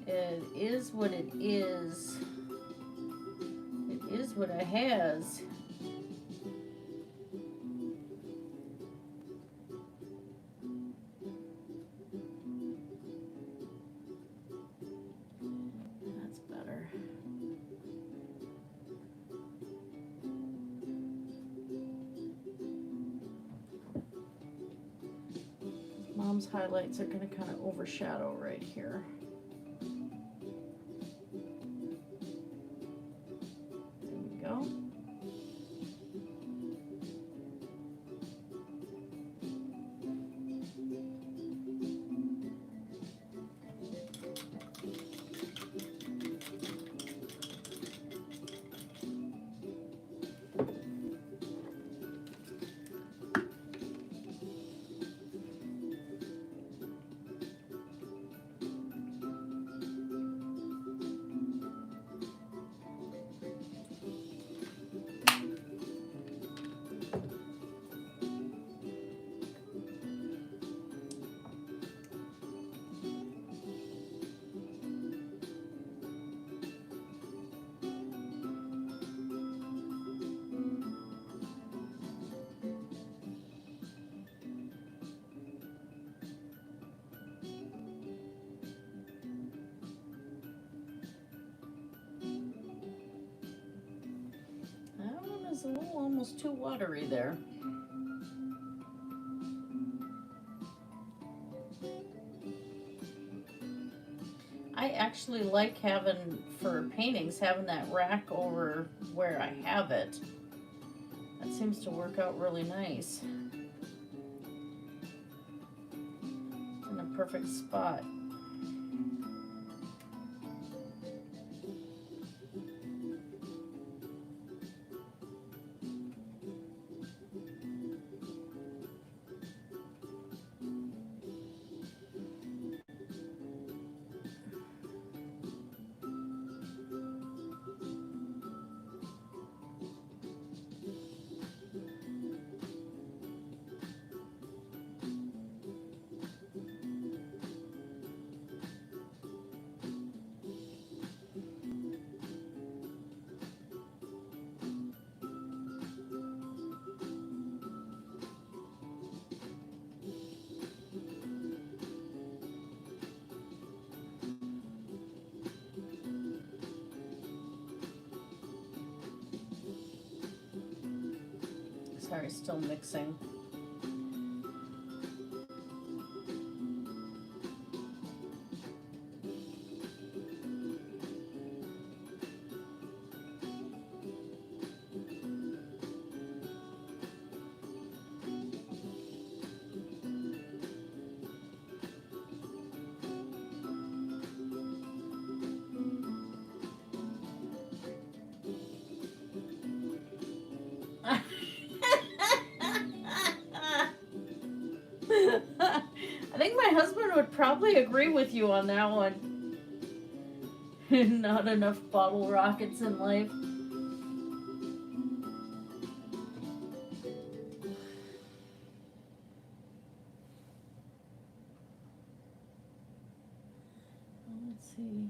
it is what it is. It is what it has. That's better. Mom's highlights are going to kind of overshadow right here. There we go. It's a little almost too watery there. I actually like having, for paintings, having that rack over where I have it. That seems to work out really nice. It's in a perfect spot. Sorry, still mixing. I think my husband would probably agree with you on that one. Not enough bottle rockets in life. Let's see.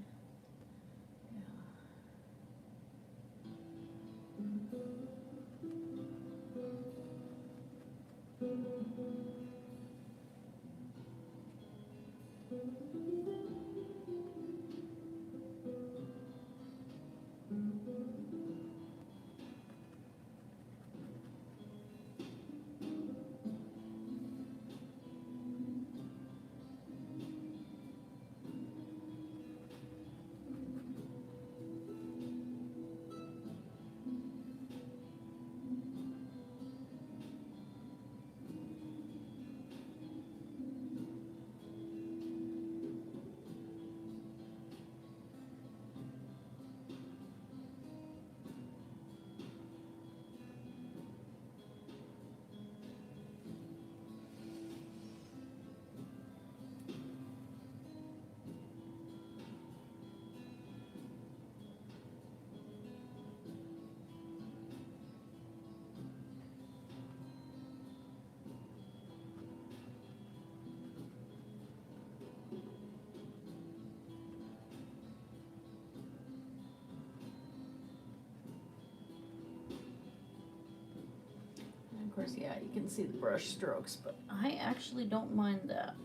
course, yeah, you can see the brush strokes, but I actually don't mind that.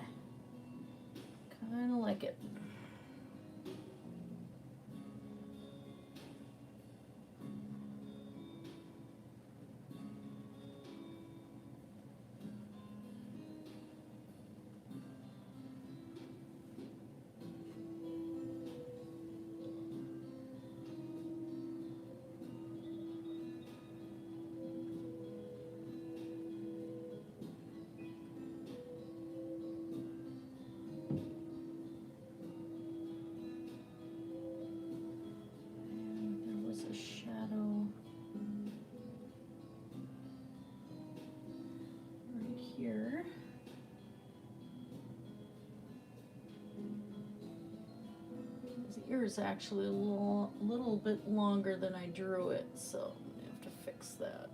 Kind of like it. Is actually a little bit longer than I drew it, so I'm gonna have to fix that.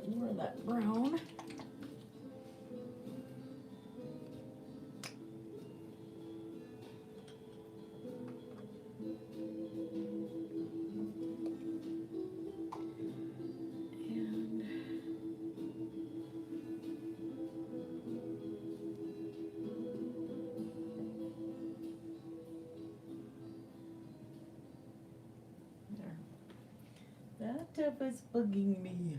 More of that brown. That tip is bugging me.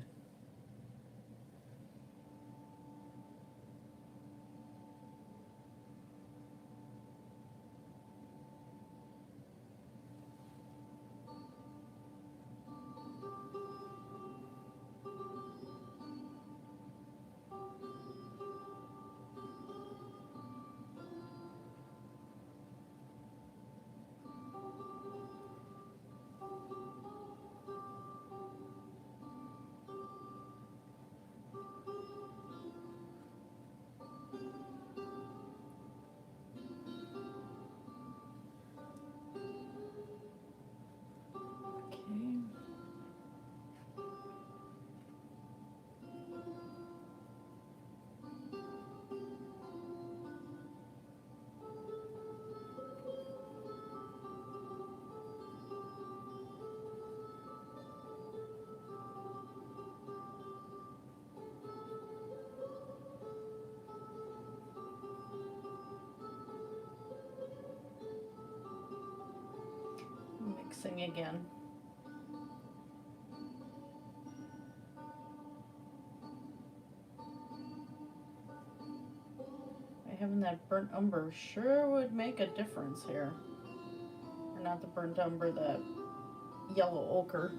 Mixing again. Having that burnt umber sure would make a difference here. Or not the burnt umber, the yellow ochre.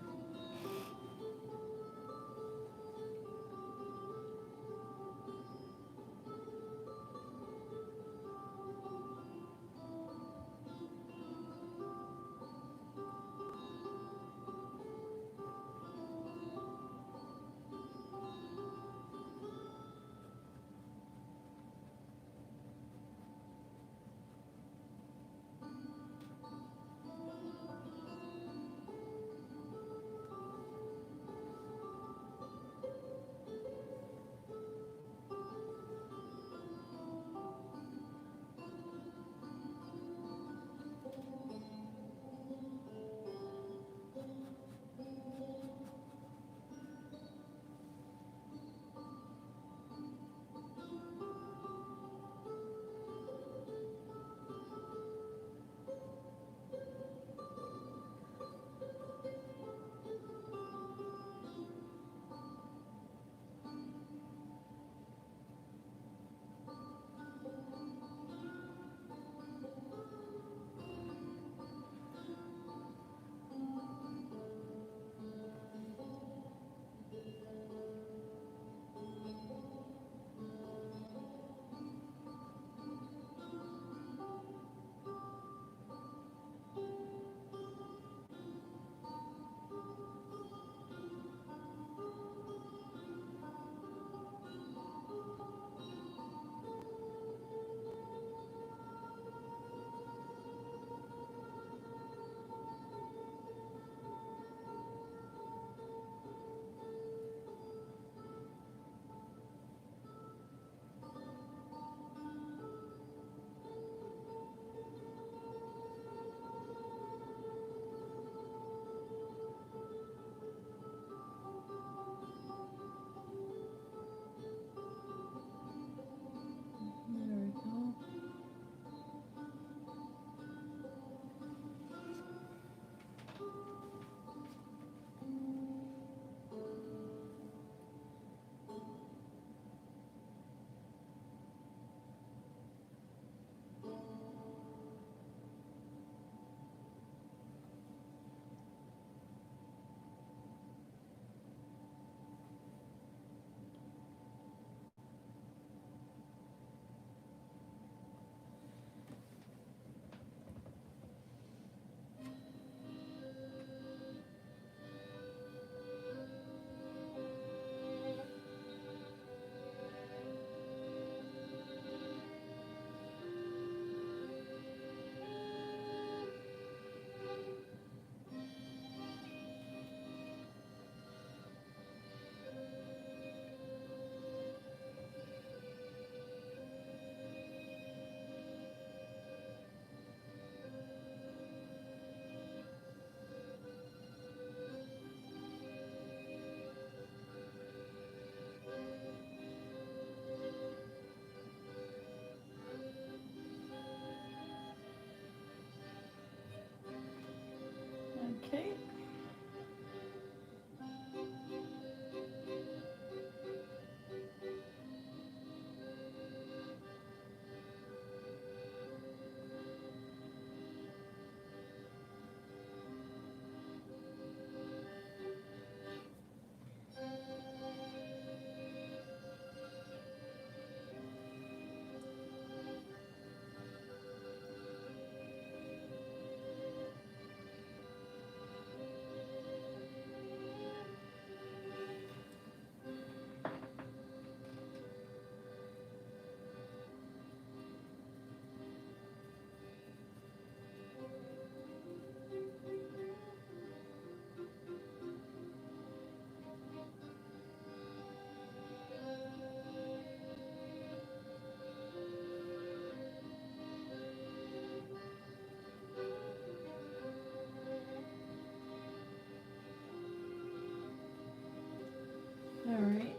Alright,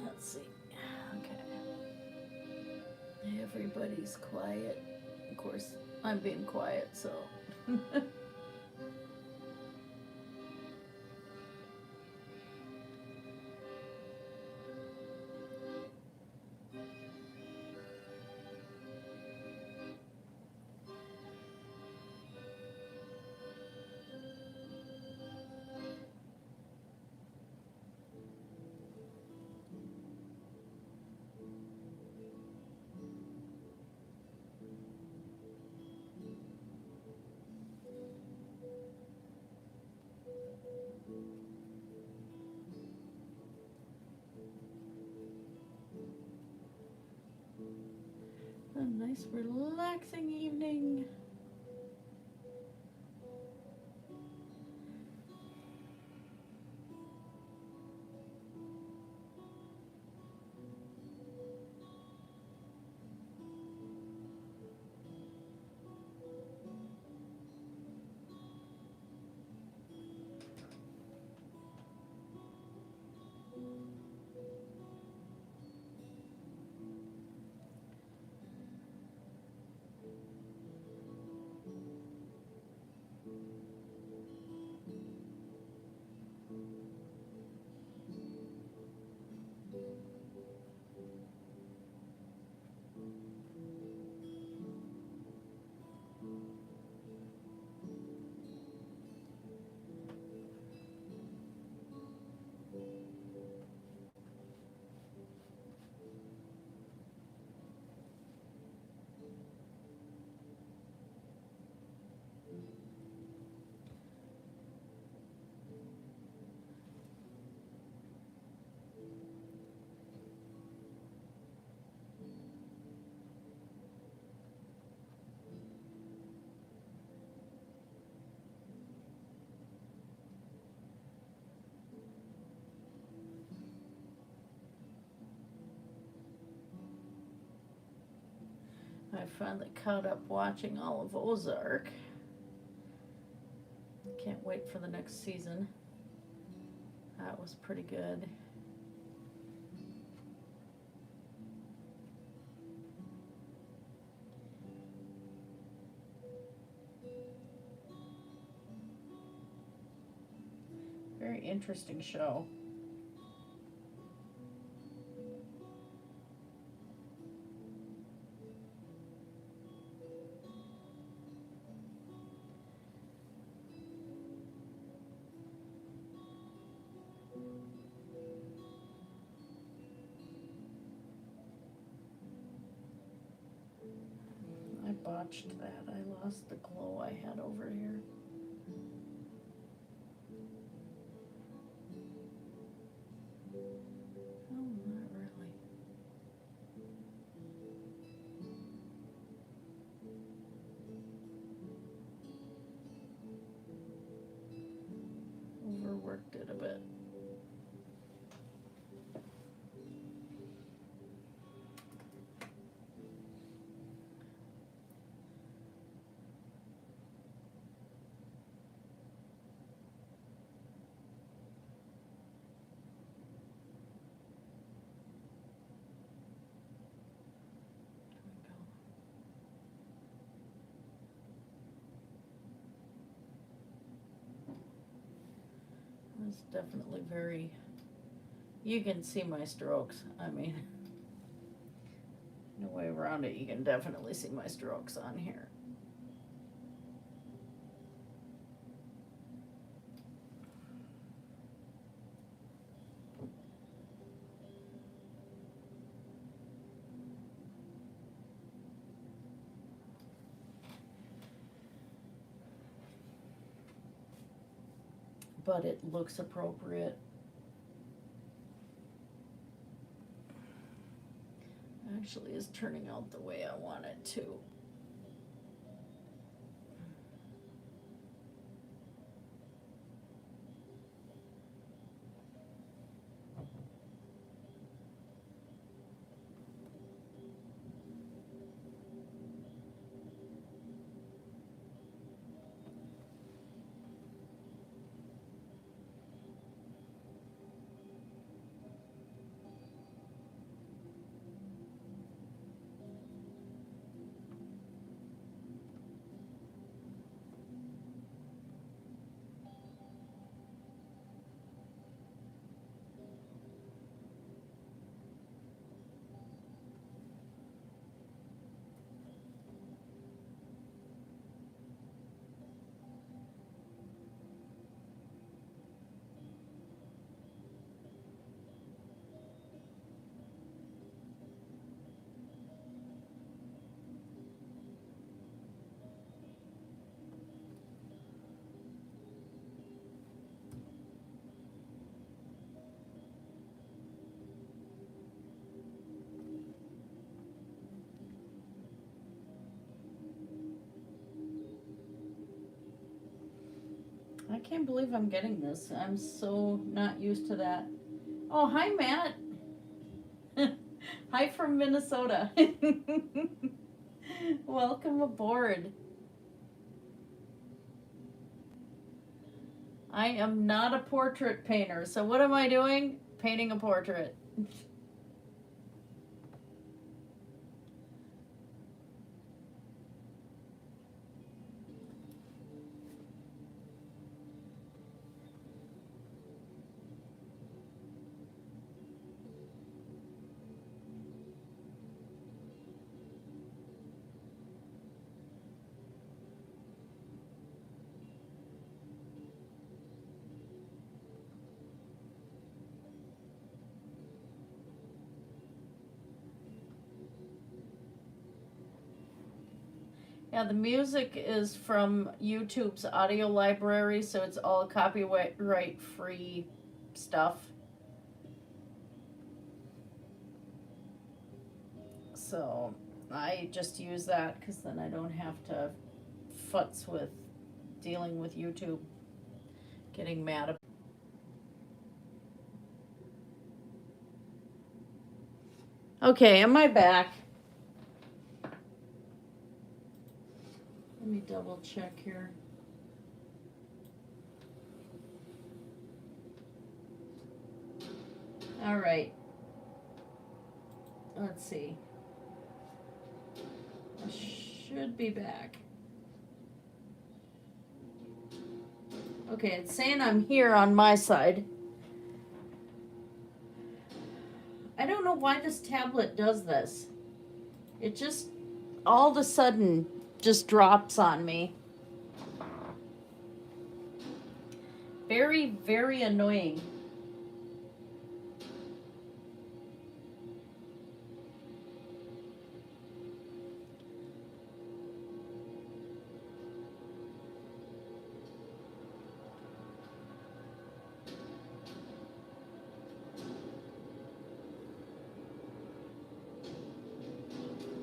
let's see. Okay. Everybody's quiet. Of course, I'm being quiet, so. A nice relaxing evening. I finally caught up watching all of Ozark. Can't wait for the next season. That was pretty good. Very interesting show. I botched that. I lost the glow I had over here. Oh, not really. Overworked it a bit. It's definitely very, you can see my strokes. I mean, no way around it. You can definitely see my strokes on here. But it looks appropriate. Actually is turning out the way I want it to. I can't believe I'm getting this. I'm so not used to that. Oh, hi, Matt. Hi from Minnesota. Welcome aboard. I am not a portrait painter, so what am I doing? Painting a portrait. Yeah, the music is from YouTube's audio library, so it's all copyright free stuff. So I just use that because then I don't have to futz with dealing with YouTube getting mad. Okay, am I back? Let me double check here. All right. Let's see. I should be back. Okay, it's saying I'm here on my side. I don't know why this tablet does this. It just all of a sudden just drops on me. Very, very annoying.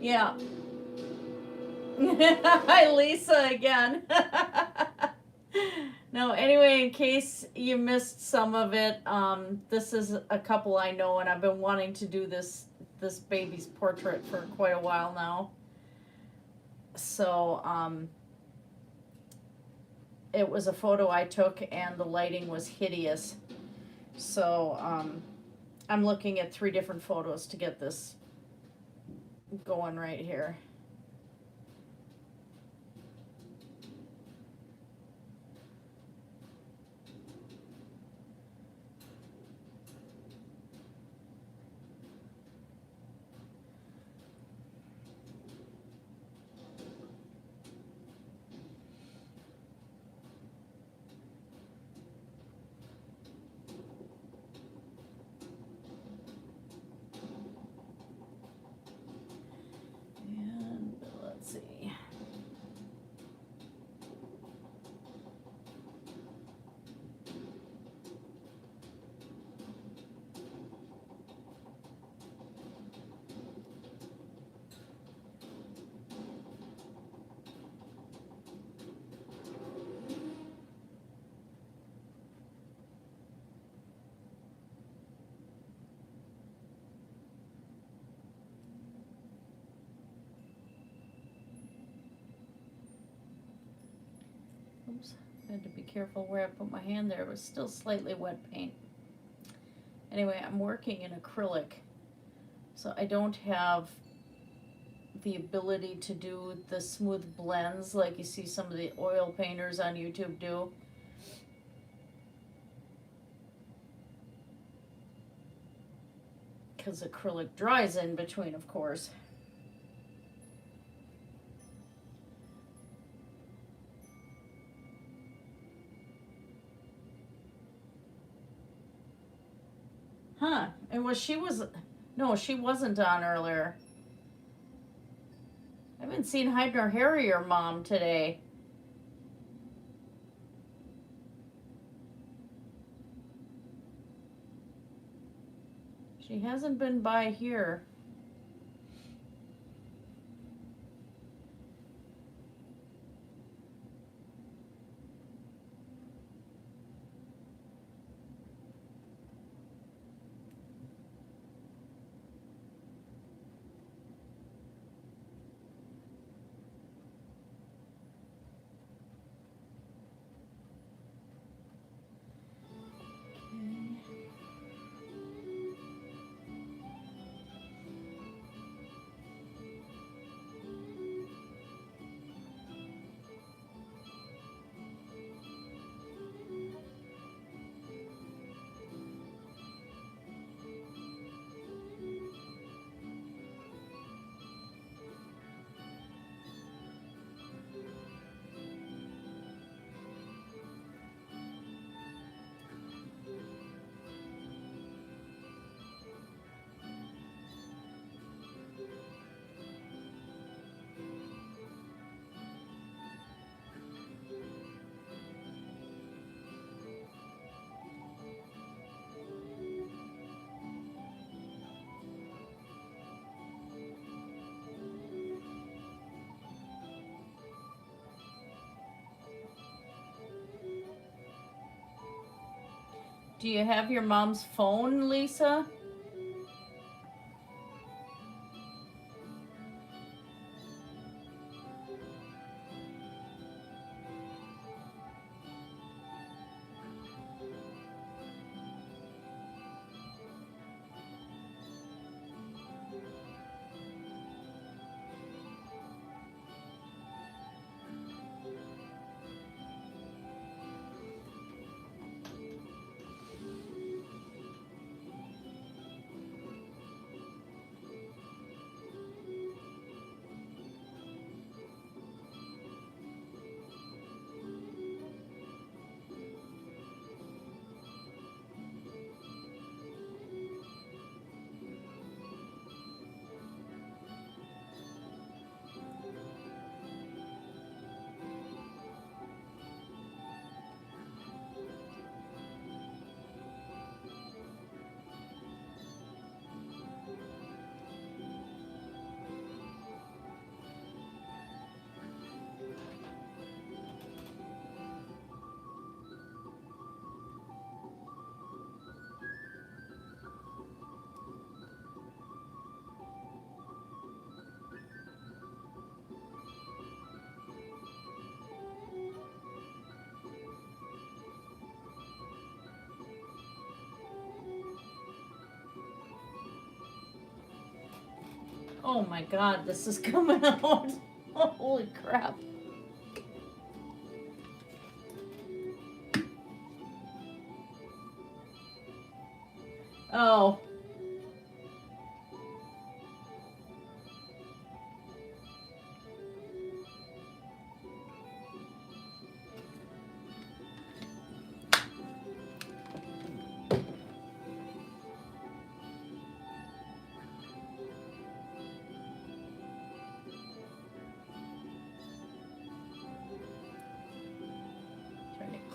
Yeah. Hi, Lisa, again. No, anyway, in case you missed some of it, this is a couple I know, and I've been wanting to do this baby's portrait for quite a while now. So, it was a photo I took, and the lighting was hideous. So, I'm looking at 3 different photos to get this going right here. Oops, I had to be careful where I put my hand there. It was still slightly wet paint. Anyway, I'm working in acrylic, so I don't have the ability to do the smooth blends like you see some of the oil painters on YouTube do. Because acrylic dries in between, of course. Huh, and no, she wasn't on earlier. I haven't seen Hide nor Harrier Mom today. She hasn't been by here. Do you have your mom's phone, Lisa? Oh my god, this is coming out. Holy crap. Oh.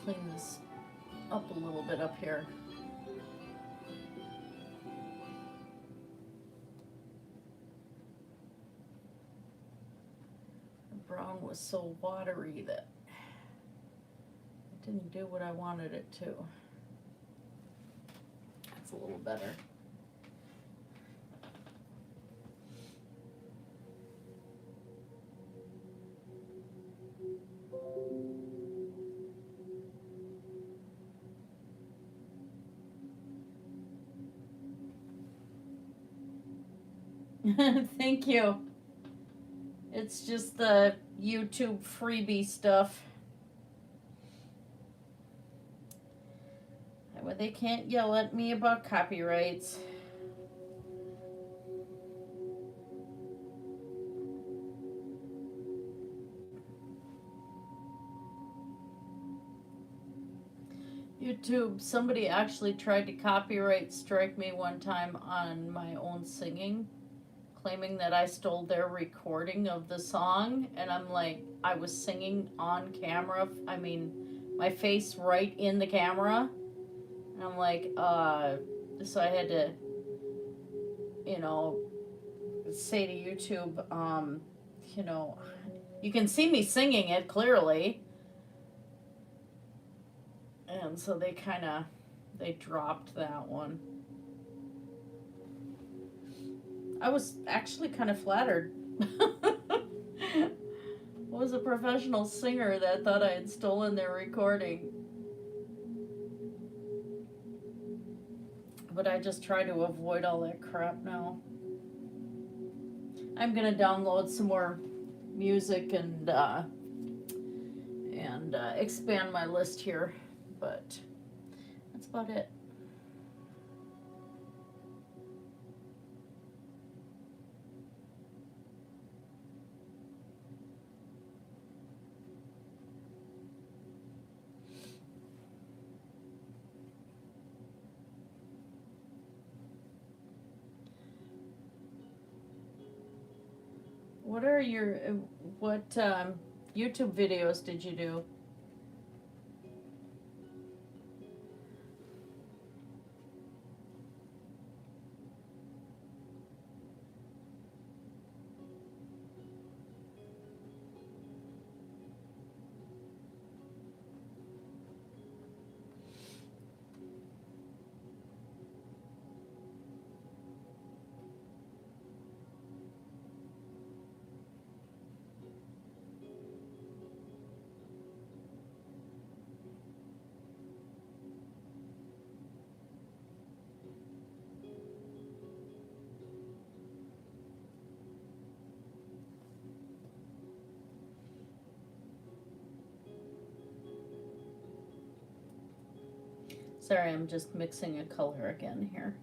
Clean this up a little bit up here. The brown was so watery that it didn't do what I wanted it to. That's a little better. Thank you. It's just the YouTube freebie stuff. That way they can't yell at me about copyrights. YouTube, somebody actually tried to copyright strike me one time on my own singing, claiming that I stole their recording of the song, and I'm like, I was singing on camera, I mean, my face right in the camera, and I'm like, so I had to, you know, say to YouTube, you know, you can see me singing it clearly, and so they dropped that one. I was actually kind of flattered. I was a professional singer that thought I had stolen their recording. But I just try to avoid all that crap now. I'm gonna download some more music and expand my list here, but that's about it. What are your, YouTube videos did you do? Sorry, I'm just mixing a color again here.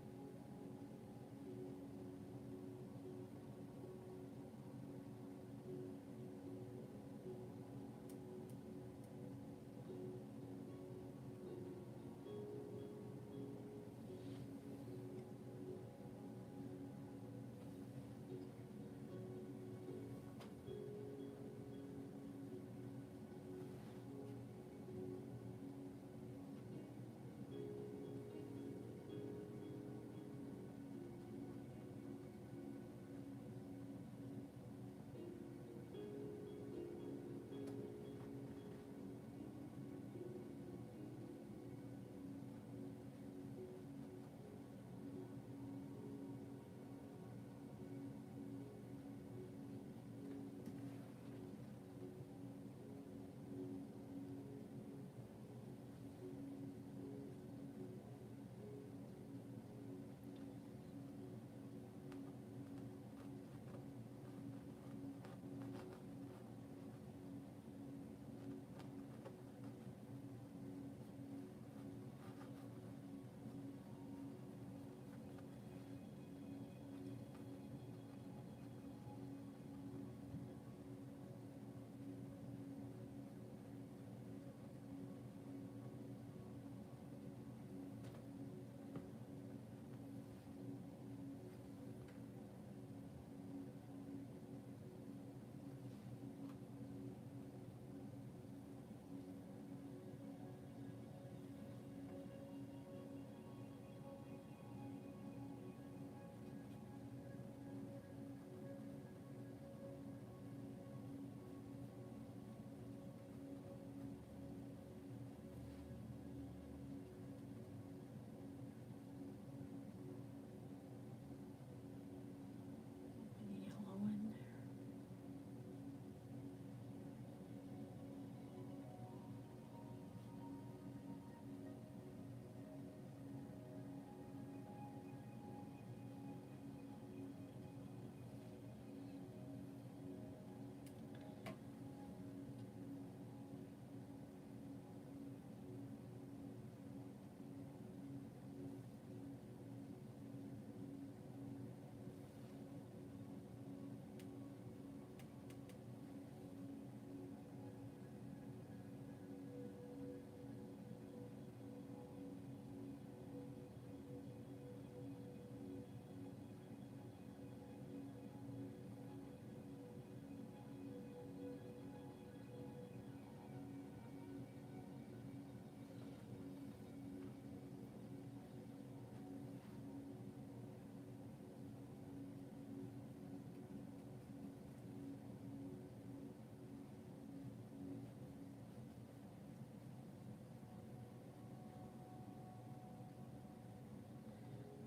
Yellow in there.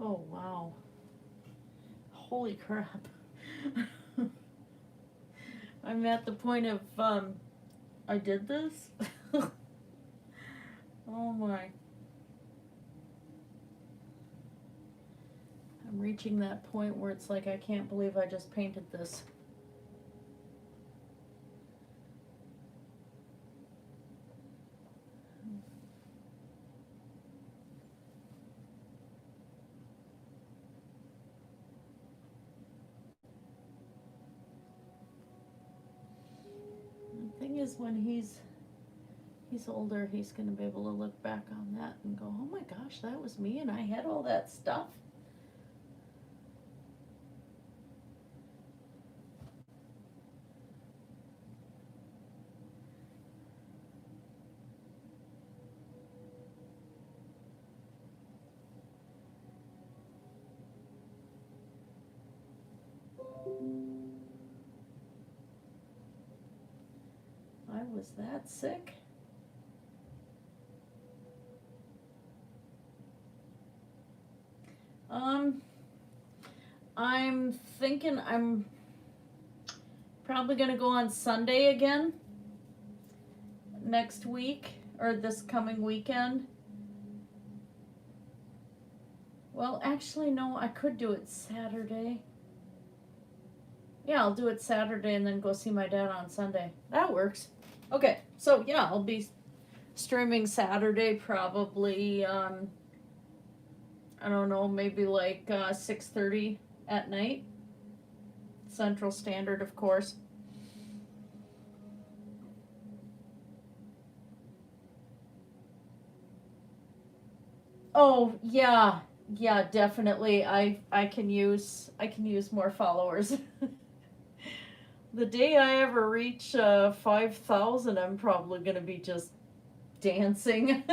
Oh, wow. Holy crap. I'm at the point of, I did this? Oh my. I'm reaching that point where it's like, I can't believe I just painted this. The thing is, when he's older, he's going to be able to look back on that and go, oh my gosh, that was me and I had all that stuff. I was that sick. I'm thinking I'm probably gonna go on Sunday again next week, or this coming weekend. Well, actually, no, I could do it Saturday. Yeah, I'll do it Saturday and then go see my dad on Sunday. That works. Okay, so yeah, I'll be streaming Saturday, probably, I don't know, maybe like 6:30 at night. Central Standard, of course. Oh, yeah. Yeah, definitely. I can use more followers. The day I ever reach 5,000, I'm probably going to be just dancing.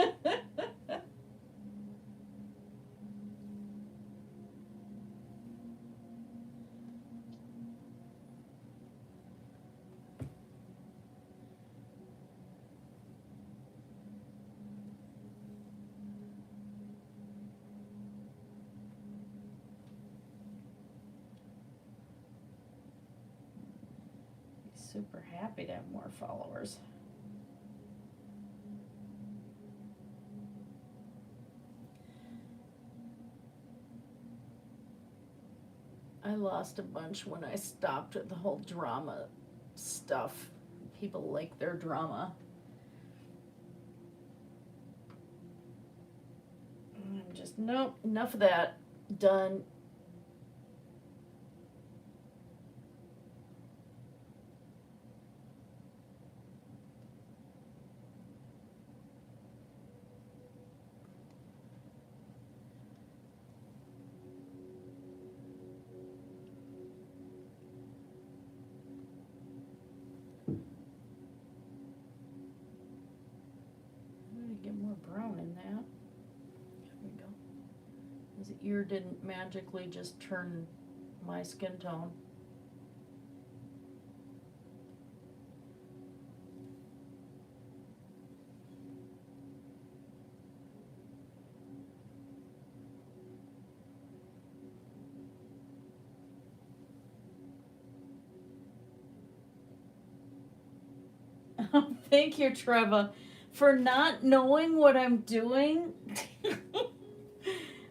Super happy to have more followers. I lost a bunch when I stopped with the whole drama stuff. People like their drama. I'm just, nope, enough of that. Done. Get more brown in that. There we go. His ear didn't magically just turn my skin tone. Thank you, Trevor, for not knowing what I'm doing.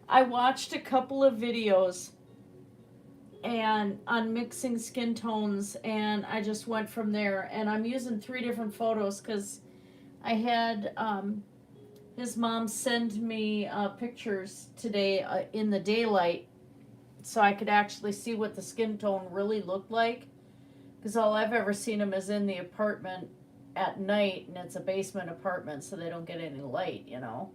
I watched a couple of videos and on mixing skin tones, and I just went from there. And I'm using 3 different photos because I had his mom send me pictures today in the daylight, so I could actually see what the skin tone really looked like. Because all I've ever seen him is in the apartment at night, and it's a basement apartment, so they don't get any light, you know.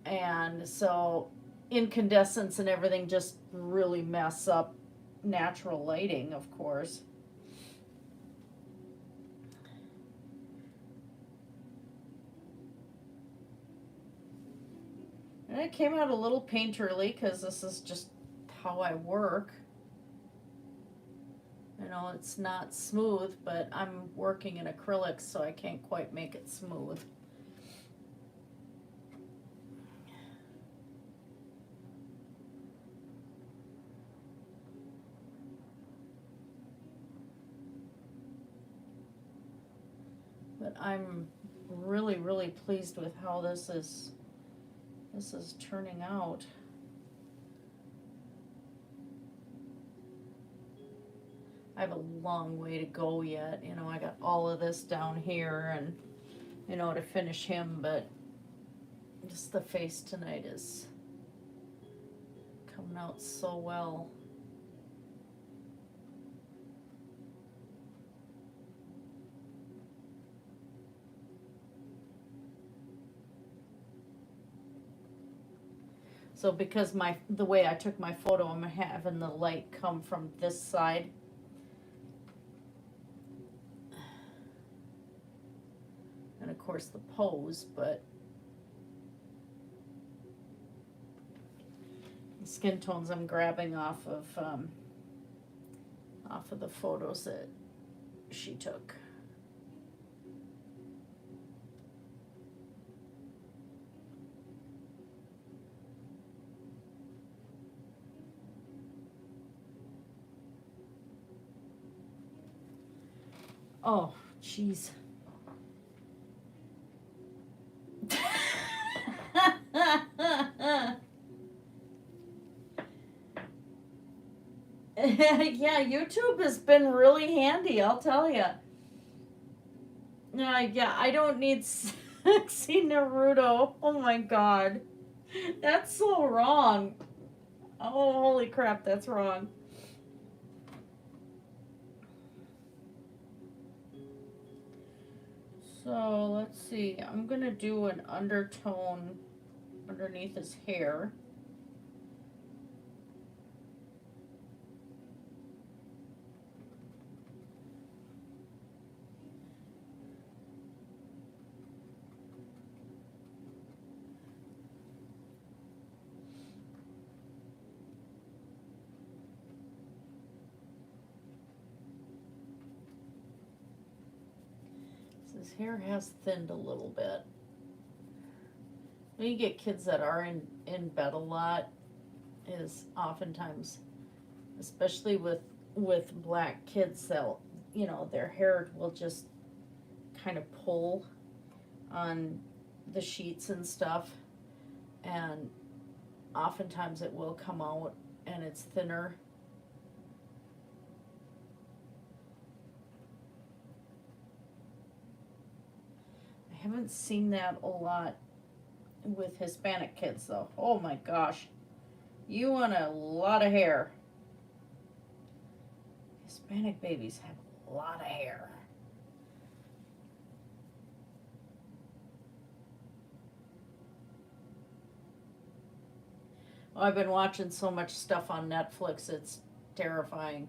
And so incandescents and everything just really mess up natural lighting, of course. And it came out a little painterly because this is just how I work. You know, it's not smooth, but I'm working in acrylics, so I can't quite make it smooth. But I'm really, really pleased with how this is turning out. I have a long way to go yet. You know, I got all of this down here and, you know, to finish him, but just the face tonight is coming out so well. So because the way I took my photo, I'm having the light come from this side. And of course the pose, but the skin tones I'm grabbing off of the photos that she took. Oh, jeez. Yeah, YouTube has been really handy, I'll tell you. Yeah, I don't need sexy Naruto. Oh my god. That's so wrong. Oh, holy crap, that's wrong. So, let's see. I'm gonna do an undertone underneath his hair. His hair has thinned a little bit. When you get kids that are in bed a lot, is oftentimes, especially with black kids, they'll, you know, their hair will just kind of pull on the sheets and stuff, and oftentimes it will come out and it's thinner. I haven't seen that a lot with Hispanic kids though. Oh my gosh. You want a lot of hair. Hispanic babies have a lot of hair. Oh, I've been watching so much stuff on Netflix, it's terrifying.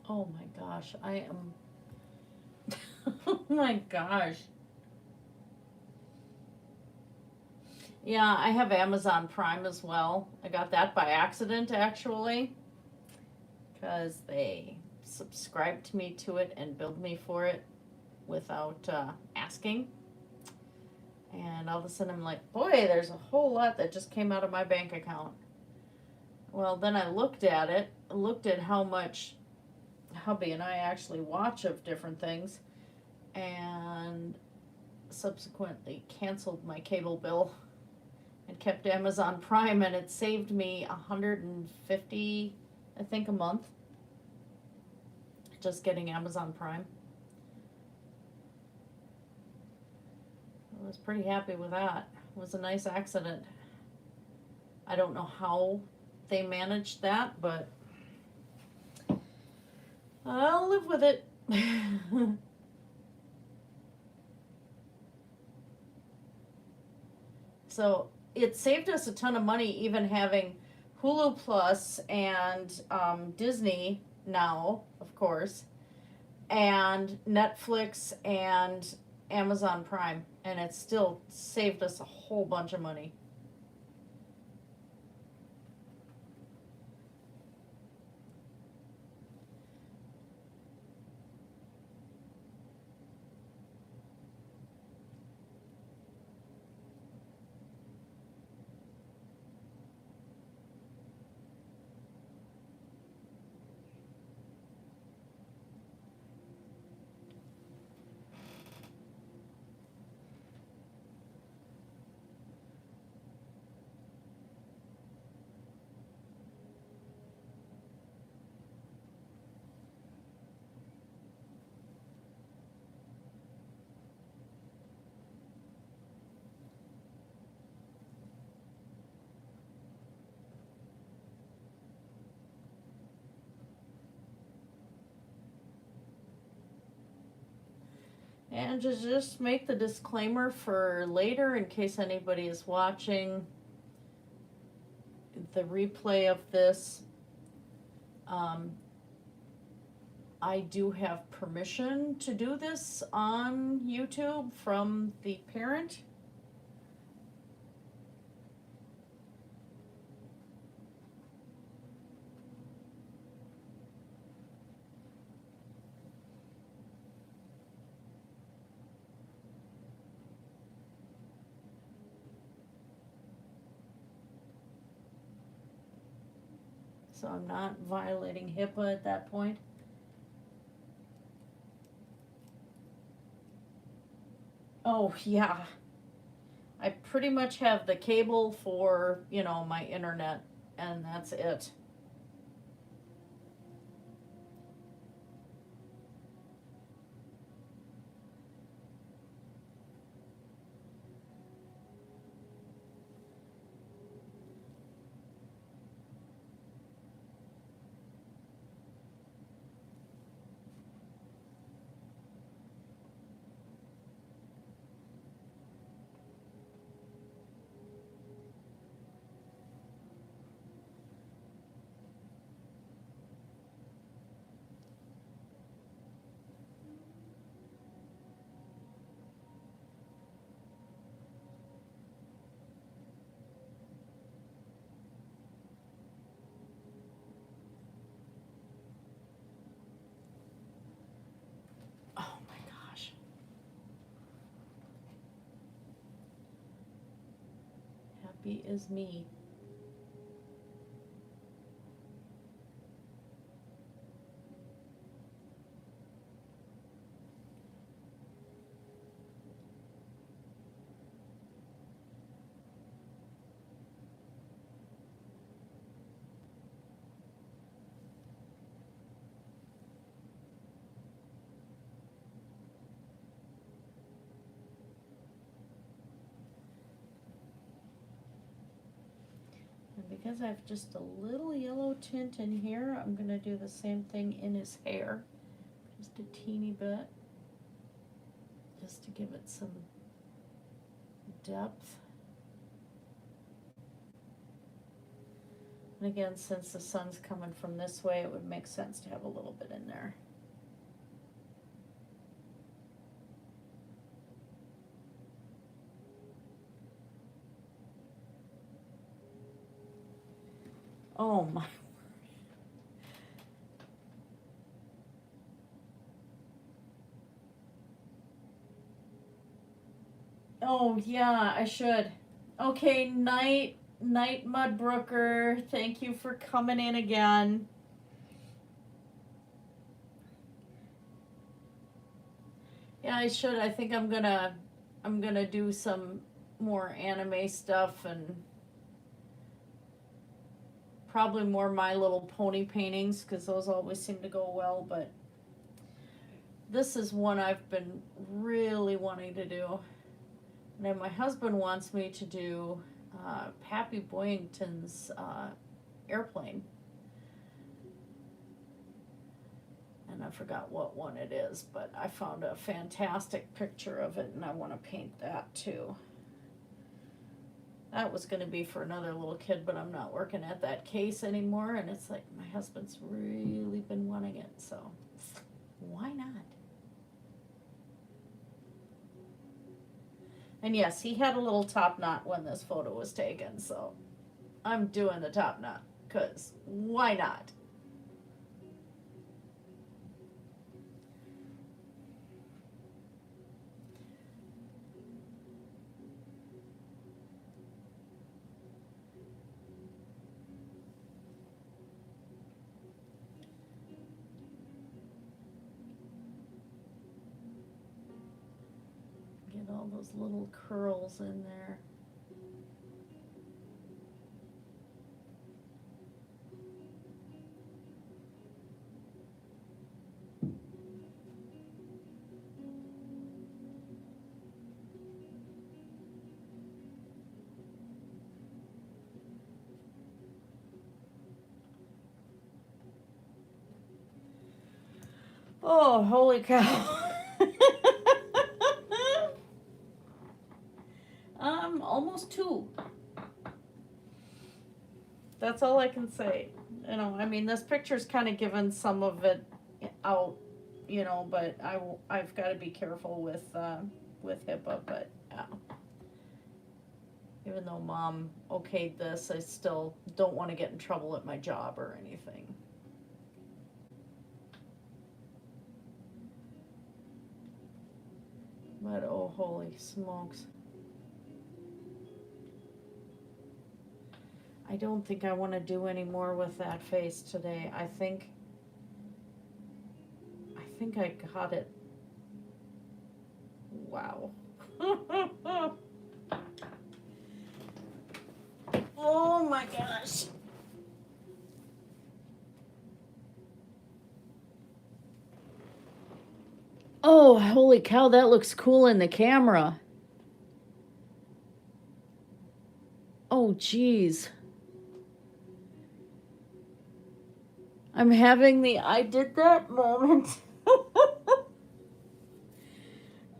Oh my gosh, I am. Oh my gosh. Yeah, I have Amazon Prime as well. I got that by accident actually, because they subscribed me to it and billed me for it without asking. And all of a sudden I'm like, boy, there's a whole lot that just came out of my bank account. Well, then I looked at it, looked at how much hubby and I actually watch of different things, and subsequently canceled my cable bill and kept Amazon Prime, and it saved me $150, I think, a month just getting Amazon Prime. I was pretty happy with that. It was a nice accident. I don't know how they managed that, but I'll live with it. So it saved us a ton of money, even having Hulu Plus and Disney now, of course, and Netflix and Amazon Prime, and it still saved us a whole bunch of money. And to just make the disclaimer for later, in case anybody is watching the replay of this, I do have permission to do this on YouTube from the parent. So I'm not violating HIPAA at that point. Oh, yeah. I pretty much have the cable for, you know, my internet, and that's it. Oh my gosh. Happy is me. And because I have just a little yellow tint in here, I'm going to do the same thing in his hair. Just a teeny bit. Just to give it some depth. And again, since the sun's coming from this way, it would make sense to have a little bit in there. Oh my. Oh yeah, I should. Okay, Night Mudbrooker, thank you for coming in again. Yeah, I should. I think I'm gonna do some more anime stuff and probably more My Little Pony paintings, because those always seem to go well, but this is one I've been really wanting to do. And then my husband wants me to do Pappy Boyington's airplane. And I forgot what one it is, but I found a fantastic picture of it, and I want to paint that too. That was going to be for another little kid, but I'm not working at that case anymore, and it's like my husband's really been wanting it, so why not? And yes, he had a little top knot when this photo was taken, so I'm doing the top knot, because why not? Get all those little curls in there. Oh, holy cow. Almost 2. That's all I can say. You know, I mean, this picture's kind of given some of it out, you know, but I've got to be careful with HIPAA, but yeah. Even though Mom okayed this, I still don't want to get in trouble at my job or anything. But oh, holy smokes. I don't think I want to do any more with that face today. I think I got it. Wow. Oh my gosh. Oh, holy cow, that looks cool in the camera. Oh, geez. I'm having the I did that moment.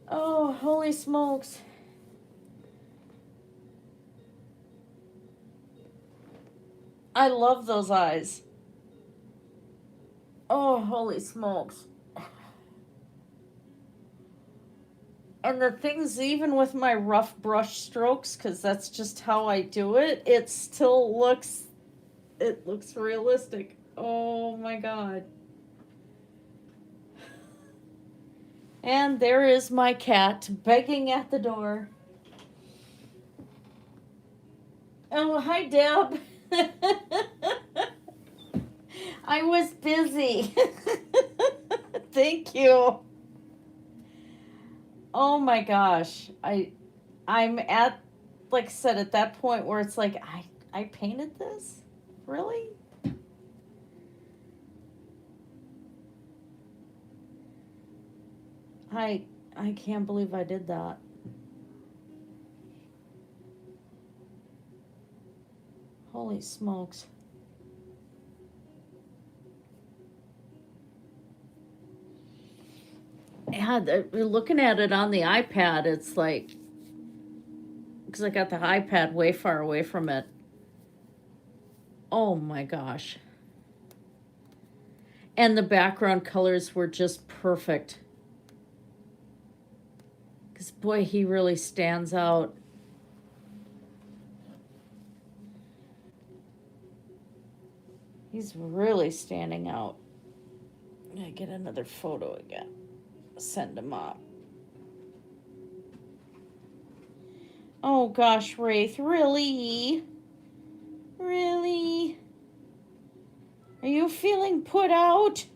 Oh, holy smokes. I love those eyes. Oh, holy smokes. And the things, even with my rough brush strokes, because that's just how I do it, it still looks, it looks realistic. Oh my God. And there is my cat begging at the door. Oh, hi, Deb. I was busy. Thank you. Oh my gosh. I'm at, like I said, at that point where it's like, I painted this? Really? I can't believe I did that. Holy smokes. Yeah, looking at it on the iPad, it's like, because I got the iPad way far away from it. Oh my gosh. And the background colors were just perfect. Because boy, he really stands out. He's really standing out. I'm gonna get another photo again. Send him up. Oh gosh, Wraith, really? Really? Are you feeling put out?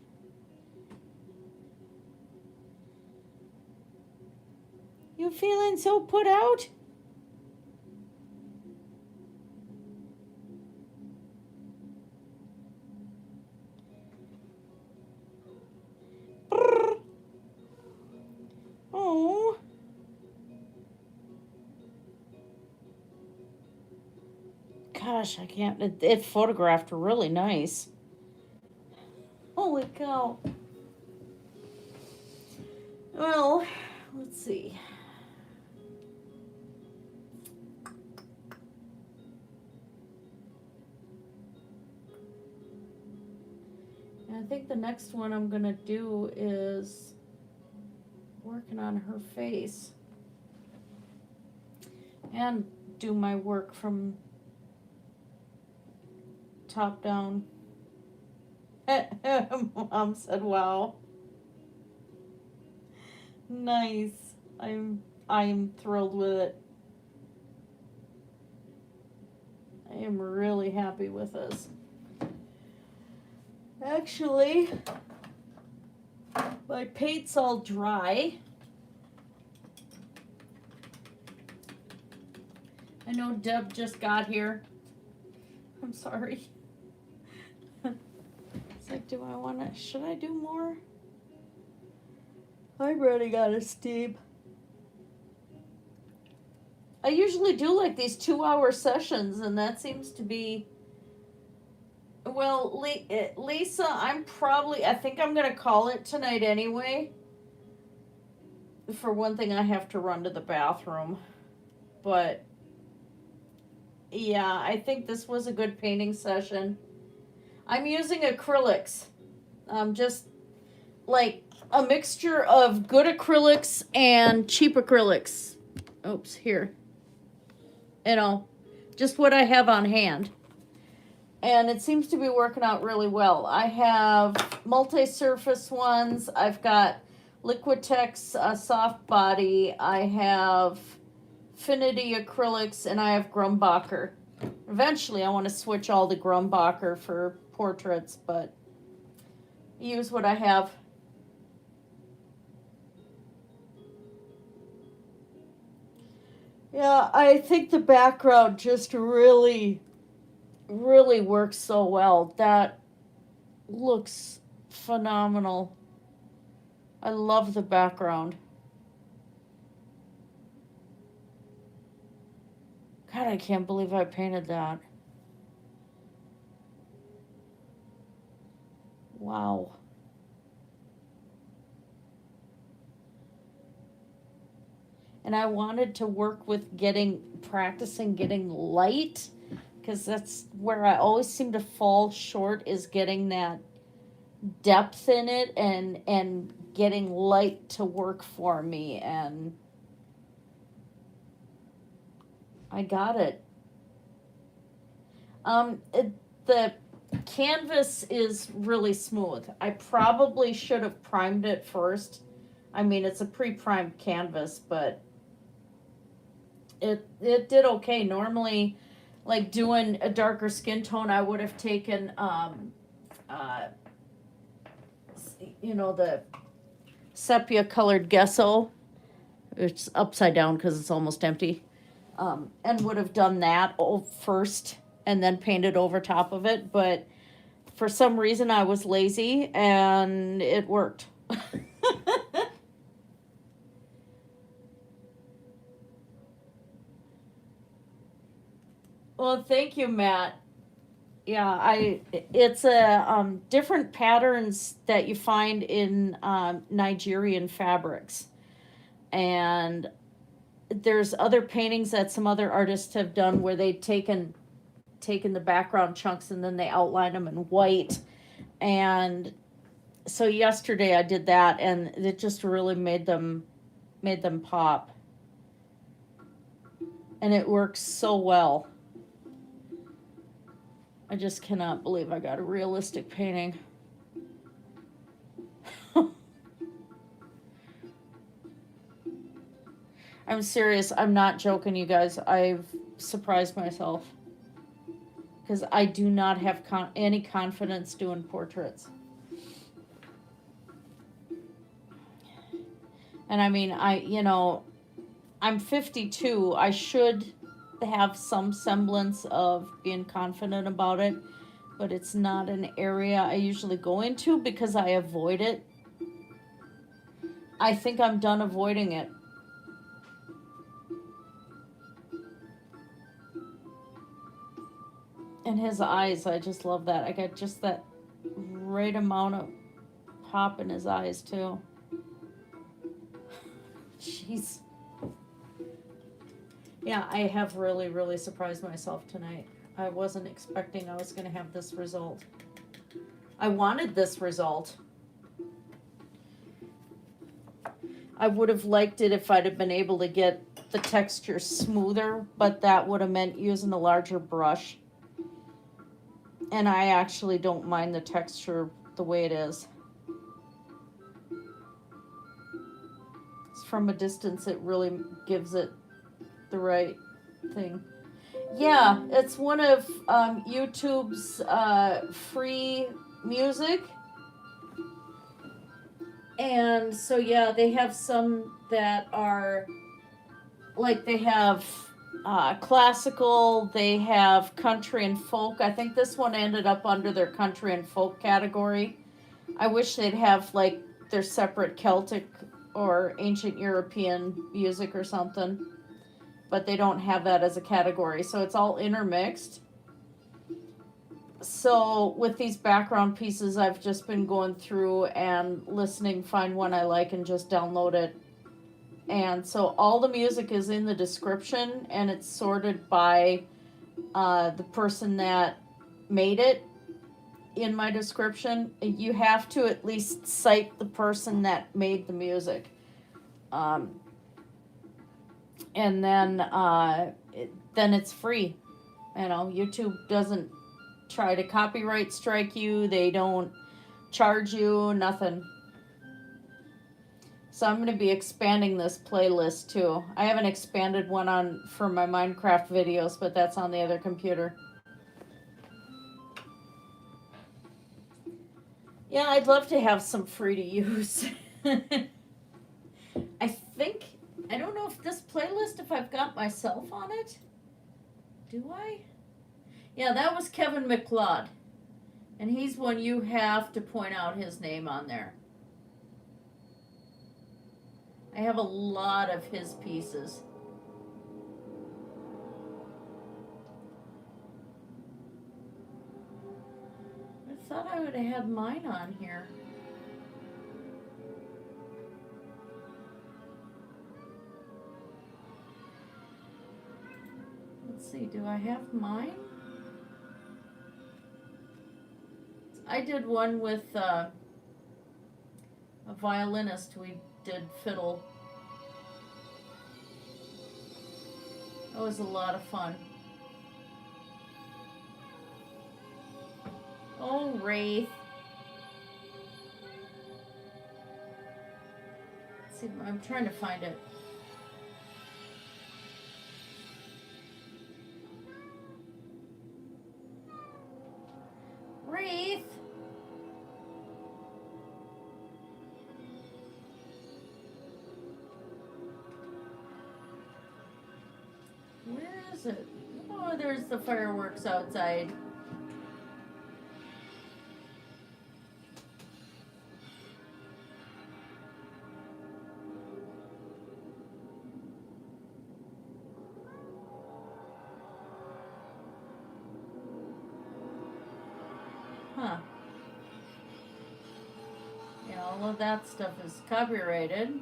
You feeling so put out? Brrr. Oh. Gosh, I can't. It photographed really nice. Holy cow. Well, let's see. I think the next one I'm gonna do is working on her face and do my work from top down. Mom said, wow. Nice. I'm thrilled with it. I am really happy with this. Actually, my paint's all dry. I know Deb just got here. I'm sorry. It's like, do I want to, should I do more? I'm running out of steam. I usually do like these 2-hour sessions, and that seems to be, well, Lisa, I think I'm going to call it tonight anyway. For one thing, I have to run to the bathroom. But, yeah, I think this was a good painting session. I'm using acrylics. Just like a mixture of good acrylics and cheap acrylics. Oops, here. You know, just what I have on hand. And it seems to be working out really well. I have multi-surface ones. I've got Liquitex soft body. I have Finity acrylics, and I have Grumbacher. Eventually, I want to switch all to Grumbacher for portraits, but use what I have. Yeah, I think the background just really, really works so well. That looks phenomenal. I love the background. God, I can't believe I painted that. Wow. And I wanted to work with practicing getting light, because that's where I always seem to fall short, is getting that depth in it and getting light to work for me, and I got it. The canvas is really smooth. I probably should have primed it first. I mean, it's a pre-primed canvas, but it did okay. Normally, like doing a darker skin tone, I would have taken the sepia colored gesso. It's upside down because it's almost empty. And would have done that first and then painted over top of it. But for some reason, I was lazy and it worked. Well, thank you, Matt. Yeah, it's a different patterns that you find in Nigerian fabrics, and there's other paintings that some other artists have done where they've taken the background chunks and then they outline them in white. And so yesterday I did that, and it just really made them pop, and it works so well. I just cannot believe I got a realistic painting. I'm serious. I'm not joking, you guys. I've surprised myself because I do not have any confidence doing portraits. And I mean, I'm 52. I should have some semblance of being confident about it, but it's not an area I usually go into because I avoid it. I think I'm done avoiding it. And his eyes, I just love that. I got just that right amount of pop in his eyes too. Jeez. Yeah, I have really, really surprised myself tonight. I wasn't expecting I was going to have this result. I wanted this result. I would have liked it if I'd have been able to get the texture smoother, but that would have meant using a larger brush. And I actually don't mind the texture the way it is. From a distance, it really gives it the right thing. Yeah, it's one of YouTube's free music. And so, yeah, they have some that are, like, they have classical, they have country and folk. I think this one ended up under their country and folk category. I wish they'd have, like, their separate Celtic or ancient European music or something, but they don't have that as a category, so it's all intermixed. So with these background pieces, I've just been going through and listening, find one I like, and just download it. And so all the music is in the description, and it's sorted by the person that made it in my description. You have to at least cite the person that made the music. And then it's free. YouTube doesn't try to copyright strike you. They don't charge you, nothing. So I'm going to be expanding this playlist too. I haven't expanded one on for my Minecraft videos, but that's on the other computer. Yeah, I'd love to have some free to use. I think, I don't know if this playlist, if I've got myself on it. Do I? Yeah, that was Kevin McLeod. And he's one you have to point out his name on there. I have a lot of his pieces. I thought I would have had mine on here. Let's see, do I have mine? I did one with a violinist. We did fiddle. That was a lot of fun. Oh, Wraith. Let's see, I'm trying to find it. Wraith. Where is it? Oh, there's the fireworks outside. Huh. Yeah, all of that stuff is copyrighted.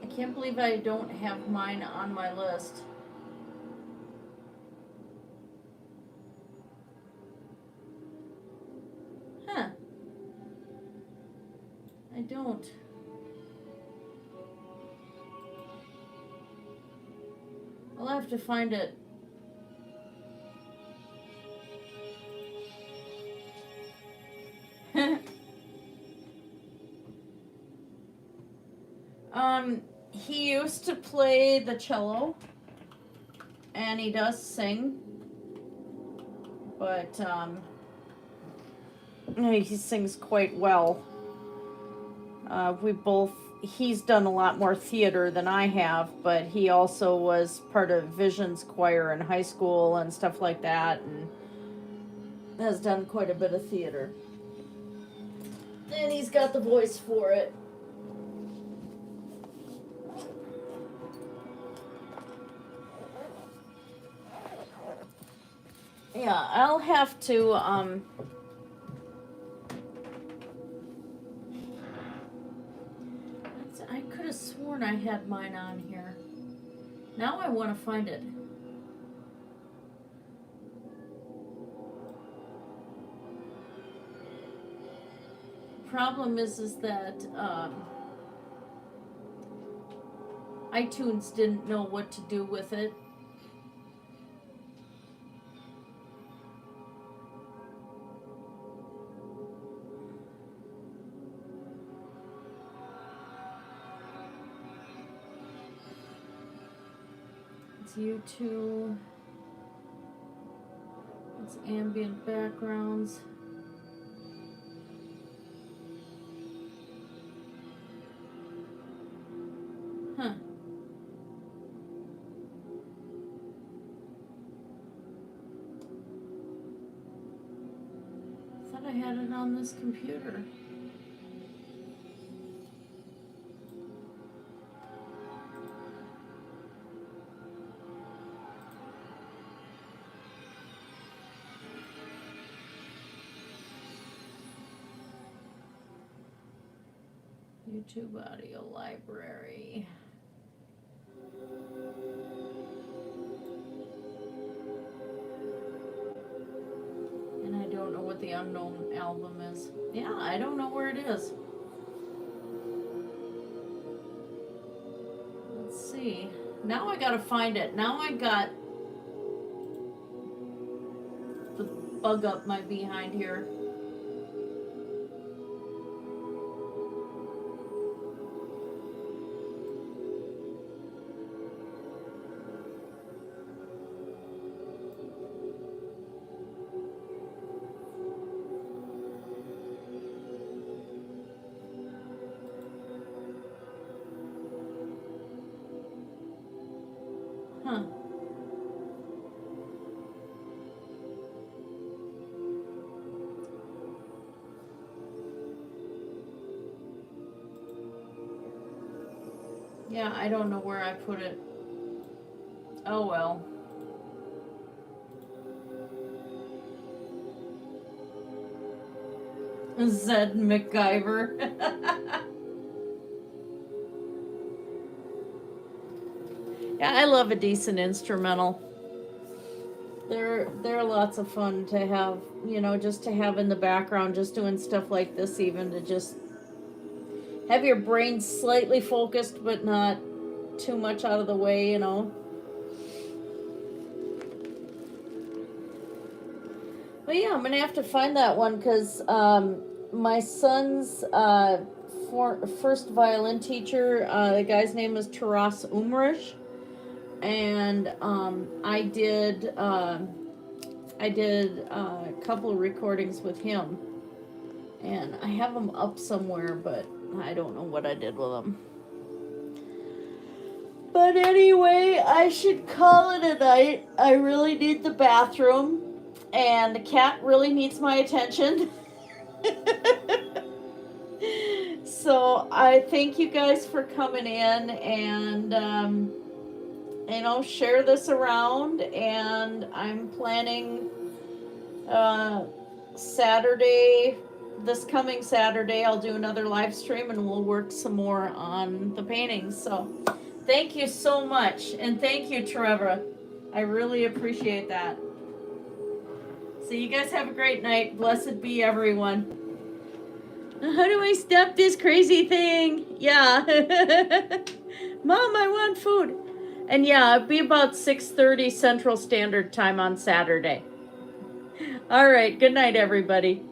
I can't believe I don't have mine on my list. Huh. I don't. I'll have to find it. He used to play the cello, and he does sing, but he sings quite well. He's done a lot more theater than I have, but he also was part of Visions Choir in high school and stuff like that, and has done quite a bit of theater. And he's got the voice for it. Yeah, I'll have to, I could have sworn I had mine on here. Now I want to find it. Problem is that, iTunes didn't know what to do with it. YouTube, it's ambient backgrounds. Huh. I thought I had it on this computer. YouTube audio library. And I don't know what the unknown album is. Yeah, I don't know where it is. Let's see. Now I gotta find it. Now I got the bug up my behind here. Huh. Yeah, I don't know where I put it. Oh well. Zed MacGyver. Yeah, I love a decent instrumental. They're lots of fun to have, you know, just to have in the background, just doing stuff like this, even to just have your brain slightly focused but not too much out of the way, you know. But yeah, I'm gonna have to find that one because my son's first violin teacher, the guy's name is Taras Umrish, and I did a couple of recordings with him, and I have them up somewhere, but I don't know what I did with them. But anyway, I should call it a night. I really need the bathroom, and the cat really needs my attention. So I thank you guys for coming in, and you know, share this around. And I'm planning Saturday, this coming Saturday, I'll do another live stream and we'll work some more on the paintings. So thank you so much, and thank you, Trevor. I really appreciate that. So you guys have a great night. Blessed be everyone. How do I stop this crazy thing? Yeah. Mom, I want food. And yeah, it'll be about 6:30 Central Standard Time on Saturday. All right. Good night, everybody.